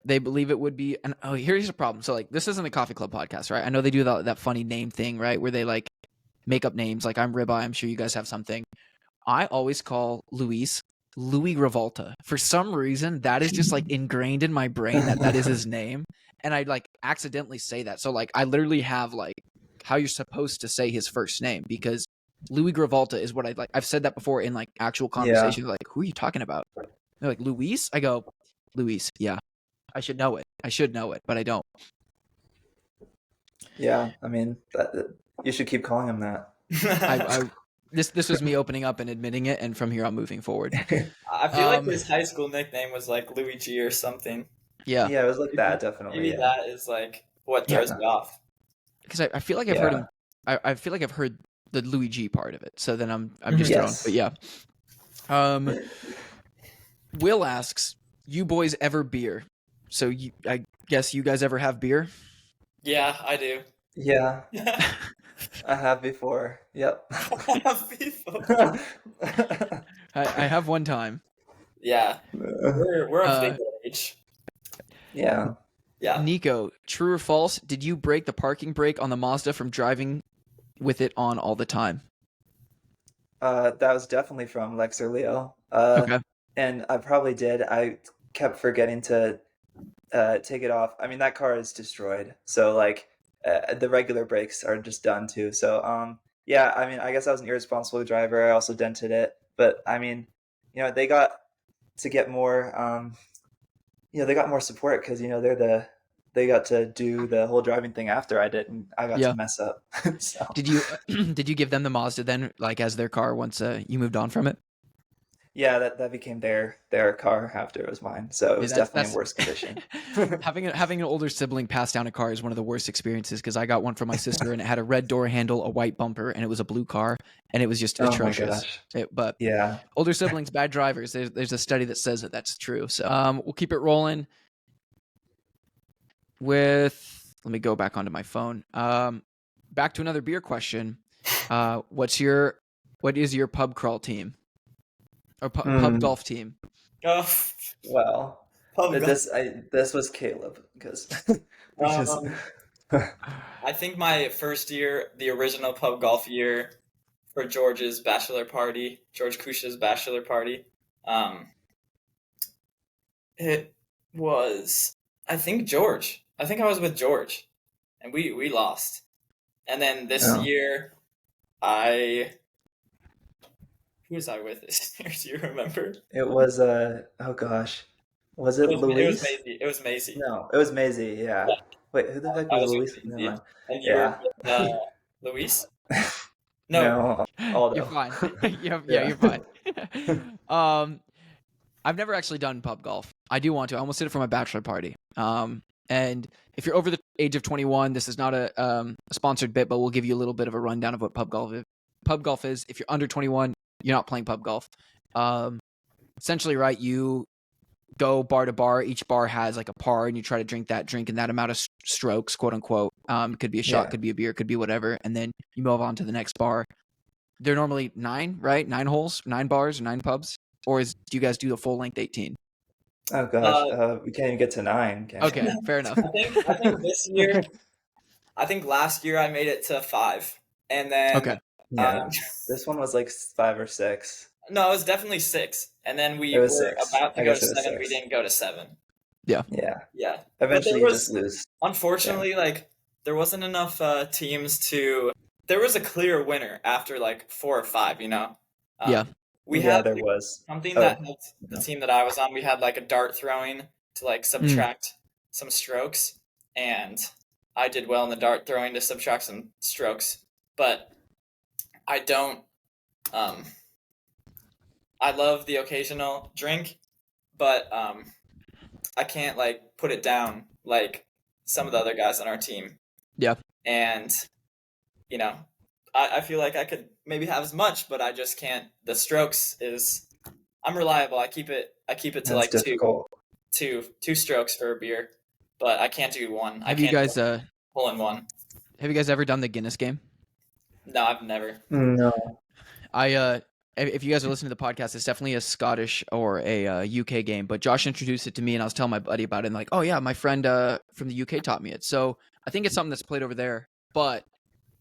they believe it would be. And here's the problem. So like, this isn't a coffee club podcast, right? I know they do that funny name thing, right? Where they like make up names. Like I'm Ribeye. I'm sure you guys have something. I always call Luis Louis Revolta. For some reason, that is just like ingrained in my brain that is his name, and I like accidentally say that. So like, I literally have like how you're supposed to say his first name, because Louis Revolta is what I like. I've said that before in like actual conversations. Like, who are you talking about? They're like, Luis? I go, Luis. Yeah, I should know it, but I don't. Yeah, I mean, you should keep calling him that. This was me opening up and admitting it, and from here I'm moving forward. I feel like his high school nickname was like Luigi or something. Yeah, Yeah, it was like that, definitely. Maybe Yeah. that is like what throws me off. because I feel like I've heard him. I feel like I've heard the Luigi part of it. So then I'm just thrown. But yeah. Will asks, "You boys ever beer?" So I guess you guys ever have beer? Yeah, I do. Yeah, I have before. Yep. Before. I have one time. Yeah, we're of legal age. Yeah. Yeah. Nico, true or false? Did you break the parking brake on the Mazda from driving with it on all the time? That was definitely from Lex or Leo. Okay. And I probably did. I kept forgetting to take it off. I mean, that car is destroyed. So like the regular brakes are just done too. So yeah, I mean, I guess I was an irresponsible driver. I also dented it. But I mean, they got to get more they got more support because they got to do the whole driving thing after I did, and I got to mess up. So. Did you give them the Mazda then, like as their car once you moved on from it? Yeah, that became their car after it was mine, so it was definitely in worse condition. Having an older sibling pass down a car is one of the worst experiences because I got one from my sister and it had a red door handle, a white bumper, and it was a blue car, and it was just atrocious. But yeah, older siblings, bad drivers. There's a study that says that that's true. So we'll keep it rolling. Let me go back onto my phone. Back to another beer question. What is your pub crawl team? Or pub golf team? Oh, well, this was Caleb because I think my first year, the original pub golf year for George Kush's bachelor party, it was, I think George. I think I was with George, and we lost. And then this year, who was I with this year? Do you remember? It was oh gosh, was it Luis? It was Maisie. No, it was Maisie. Yeah. Wait, who the heck was Luis? Never mind. And you were with Luis? No, Aldo. You're fine. You're fine. I've never actually done pub golf. I do want to. I almost did it for my bachelor party. And if you're over the age of 21, this is not a sponsored bit, but we'll give you a little bit of a rundown of what pub golf is. If you're under 21, you're not playing pub golf. Essentially, right, you go bar to bar. Each bar has like a par, and you try to drink in that amount of strokes, quote unquote. Could be a shot, could be a beer, could be whatever. And then you move on to the next bar. They're normally 9, right? 9 holes, 9 bars, 9 pubs? Or do you guys do the full length 18? Oh gosh, we can't even get to 9. Okay, fair enough. I think this year, last year I made it to 5, and then yeah, this one was like 5 or 6. No, it was definitely 6, and then we were about to go to 7. We didn't go to 7. Yeah. Eventually, you just lose. Unfortunately, like there wasn't enough teams to. There was a clear winner after like 4 or 5. There was something that helped the team that I was on. We had like a dart throwing to like subtract some strokes, and I did well in the dart throwing to subtract some strokes, but I don't. I love the occasional drink, but I can't like put it down like some of the other guys on our team. Yeah. And I feel like I could maybe have as much, but I just can't. The strokes I'm reliable. I keep it to like two strokes for a beer, but I can't do 1. Have you guys pull in 1? Have you guys ever done the Guinness game? No, I've never. No. If you guys are listening to the podcast, it's definitely a Scottish or a UK game. But Josh introduced it to me, and I was telling my buddy about it. And like, oh yeah, my friend from the UK taught me it. So I think it's something that's played over there. But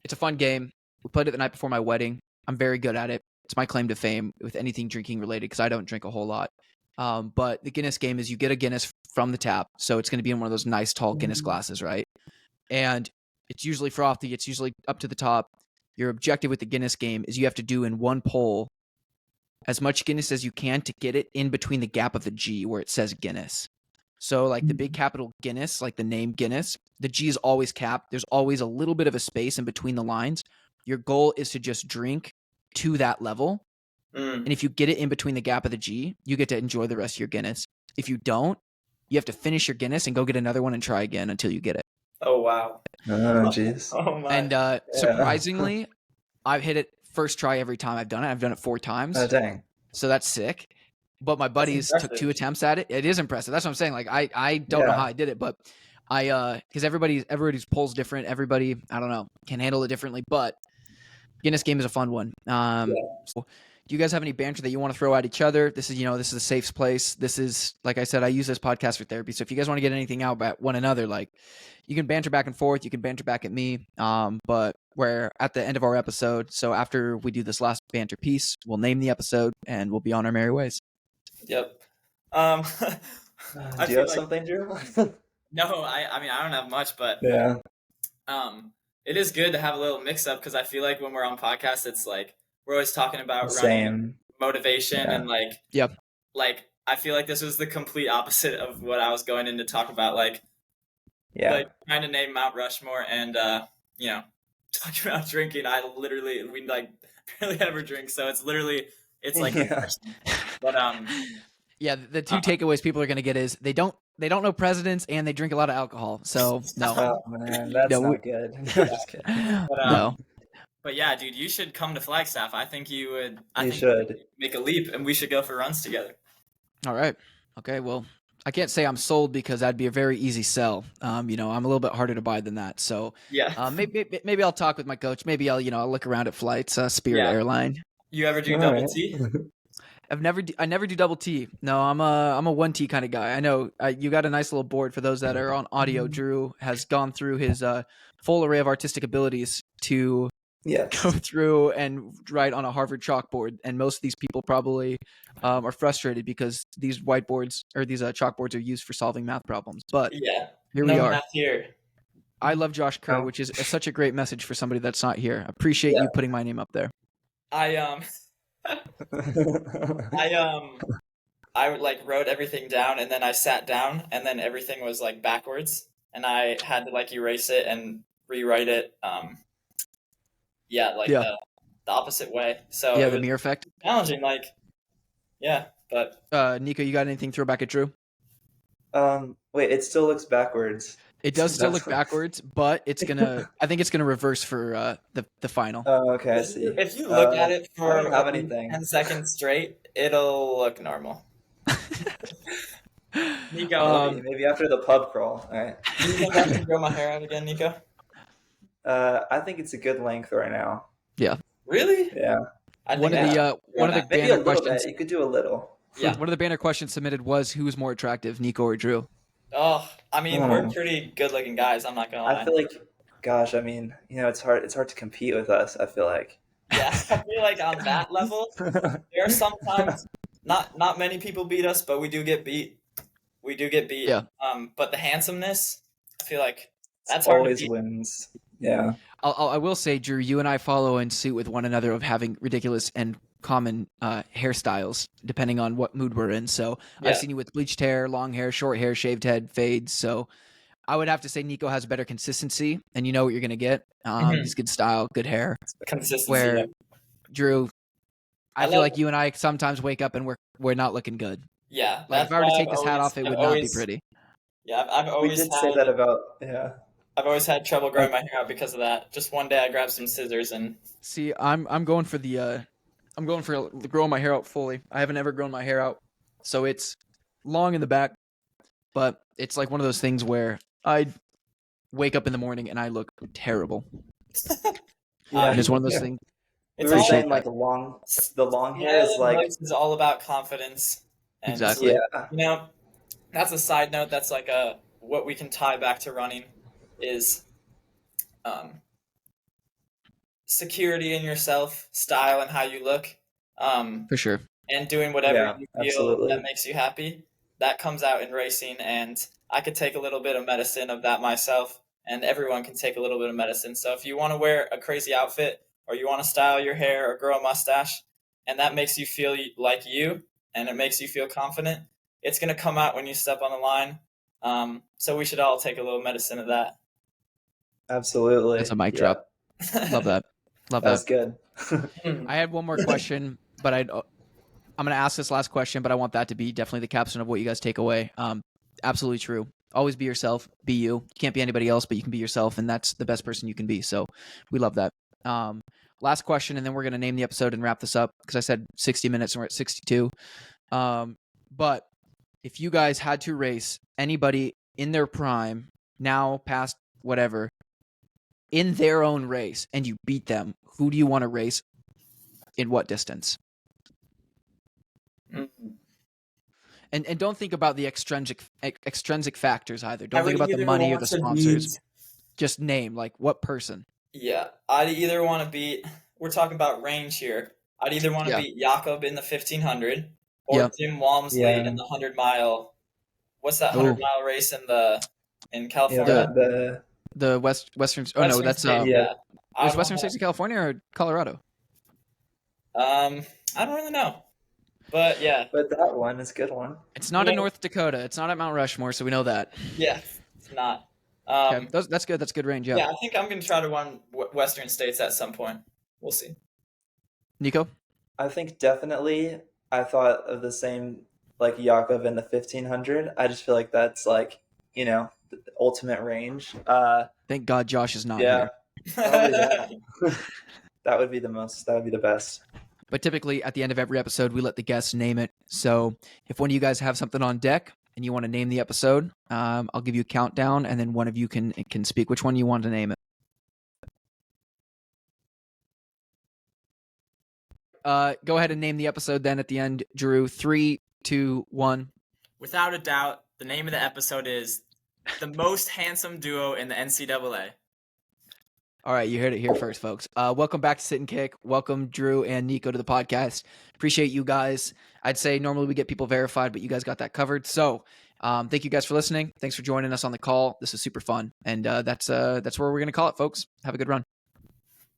it's a fun game. We played it the night before my wedding. I'm very good at it. It's my claim to fame with anything drinking related because I don't drink a whole lot. But the Guinness game is you get a Guinness from the tap, so it's going to be in one of those nice tall Guinness glasses, right? And it's usually frothy. It's usually up to the top. Your objective with the Guinness game is you have to do in one pull as much Guinness as you can to get it in between the gap of the G where it says Guinness. So like the big capital Guinness, like the name Guinness, the G is always capped. There's always a little bit of a space in between the lines. Your goal is to just drink to that level. Mm. And if you get it in between the gap of the G, you get to enjoy the rest of your Guinness. If you don't, you have to finish your Guinness and go get another one and try again until you get it. Oh, wow. Oh, jeez. Oh, my. And surprisingly, I've hit it first try every time I've done it. I've done it 4 times. Oh, dang. So that's sick. But my buddies took impressive. 2 attempts at it. It is impressive. That's what I'm saying. Like I don't know how I did it, but because everybody's poll's different. Everybody, I don't know, can handle it differently. But Guinness game is a fun one. So do you guys have any banter that you want to throw at each other? This is a safe place. This is, like I said, I use this podcast for therapy. So if you guys want to get anything out about one another, like you can banter back and forth. You can banter back at me. But we're at the end of our episode. So after we do this last banter piece, we'll name the episode and we'll be on our merry ways. Yep. Do you have like, something, Drew? No, I mean, I don't have much, but Yeah. it is good to have a little mix up because I feel like when we're on podcasts, it's like we're always talking about running Same. motivation and like, Yep. like I feel like this was the complete opposite of what I was going in to talk about, like trying to name Mount Rushmore and talking about drinking. We like barely ever drink, so it's like but Yeah, the 2 takeaways people are going to get is they don't know presidents and they drink a lot of alcohol. So no. Oh, man, that's not good. No, just kidding. No. But yeah, dude, you should come to Flagstaff. I think you would. I think should. you'd make a leap, and we should go for runs together. All right. Okay. Well, I can't say I'm sold because that'd be a very easy sell. I'm a little bit harder to buy than that. So Yeah. maybe I'll talk with my coach. Maybe I'll look around at flights, Spirit Airline. You ever do All double right. T? I never do double T. No, I'm a 1T kind of guy. I know you got a nice little board for those that are on audio. Drew has gone through his full array of artistic abilities to Yes. go through and write on a Harvard chalkboard. And most of these people probably are frustrated because these whiteboards or these chalkboards are used for solving math problems. But Yeah. here No we are. math here. I love Josh Kerr, which is such a great message for somebody that's not here. I appreciate you putting my name up there. I like wrote everything down and then I sat down and then everything was like backwards and I had to like erase it and rewrite it. The opposite way. So Yeah, it the was mirror effect. challenging. But Nico, you got anything to throw back at Drew? Wait, it still looks backwards. It does still look backwards, but I think it's gonna reverse for the final. Oh, okay, I see. if you look at it I for don't have anything. 10 seconds straight, it'll look normal. Nico, Maybe after the pub crawl. All right. do you think I should grow my hair out again, Nico? I think it's a good length right now. Really? Yeah. I One think of the Maybe a banner little questions. bit. You could do a little. Yeah. One of the banner questions submitted was who's more attractive, Nico or Drew? Oh, I mean, we're pretty good-looking guys. I'm not gonna lie. I feel like, gosh, I mean, it's hard to compete with us, I feel like. Yeah, I feel like on that level, there are sometimes not many people beat us, but we do get beat. We do get beat. Yeah. But the handsomeness, I feel like that's hard to always beat. wins. Yeah. I will say, Drew, you and I follow in suit with one another of having ridiculous and common hairstyles depending on what mood we're in. So I've seen you with bleached hair, long hair, short hair, shaved head, fades. So I would have to say Nico has better consistency, and you know what you're gonna get. He's good style, good hair. Consistency. Where yeah. Drew, I feel love- like you and I sometimes wake up and we're not looking good. Yeah, Like if I were to take this hat off, it would not be pretty. Yeah, I've We always did say that about, yeah. I've always had trouble growing my hair out because of that. Just one day I grabbed some scissors and See, I'm going for growing my hair out fully. I haven't ever grown my hair out, so it's long in the back, but it's like one of those things where I wake up in the morning and I look terrible. Yeah. It's one of those things. We it's were all saying like the long hair is like, it's all about confidence. And Exactly. yeah. That's a side note. That's like what we can tie back to running is security in yourself, style, and how you look, For sure. and doing whatever Yeah, you feel absolutely. that makes you happy. That comes out in racing, and I could take a little bit of medicine of that myself, and everyone can take a little bit of medicine. So if you want to wear a crazy outfit, or you want to style your hair or grow a mustache, and that makes you feel like you, and it makes you feel confident, it's going to come out when you step on the line. So we should all take a little medicine of that. Absolutely. That's a mic Yeah. drop. Love that. Love That was that. good. I had one more question, but I'm going to ask this last question, but I want that to be definitely the capstone of what you guys take away. Absolutely true. Always be yourself. Be you. You can't be anybody else, but you can be yourself, and that's the best person you can be. So we love that. Last question, and then we're going to name the episode and wrap this up because I said 60 minutes and we're at 62. But if you guys had to race anybody in their prime, now past whatever, in their own race, and you beat them, who do you want to race in what distance? And don't think about the extrinsic factors either. Don't think about the money or the sponsors. Just name, like, what person. Yeah, I'd either want to beat, we're talking about range here. I'd either want to beat Jakob in the 1500 or Jim Walmsley in the 100-mile. What's that 100-mile race in California? The Western. Oh no, that's State, is Western States of California or Colorado? I don't really know, but yeah. But that one is a good one. It's not in North Dakota. It's not at Mount Rushmore, so we know that. Yeah, it's not. Okay. That's good. That's good range. Yeah. Yeah, I think I'm going to try to run Western States at some point. We'll see. Nico? I think definitely I thought of the same, like Jakob in the 1500. I just feel like that's like, the ultimate range. Thank God Josh is not here. Probably that. That would be the best. But typically at the end of every episode, we let the guests name it. So if one of you guys have something on deck and you want to name the episode, I'll give you a countdown, and then one of you can speak which one you want to name it. Go ahead and name the episode then at the end, Drew. 3, 2, 1. Without a doubt, the name of the episode is The Most Handsome Duo in the NCAA. All right, you heard it here first, folks. Welcome back to Sit and Kick. Welcome, Drew and Nico, to the podcast. Appreciate you guys. I'd say normally we get people verified, but you guys got that covered. So thank you guys for listening. Thanks for joining us on the call. This is super fun. And that's where we're going to call it, folks. Have a good run.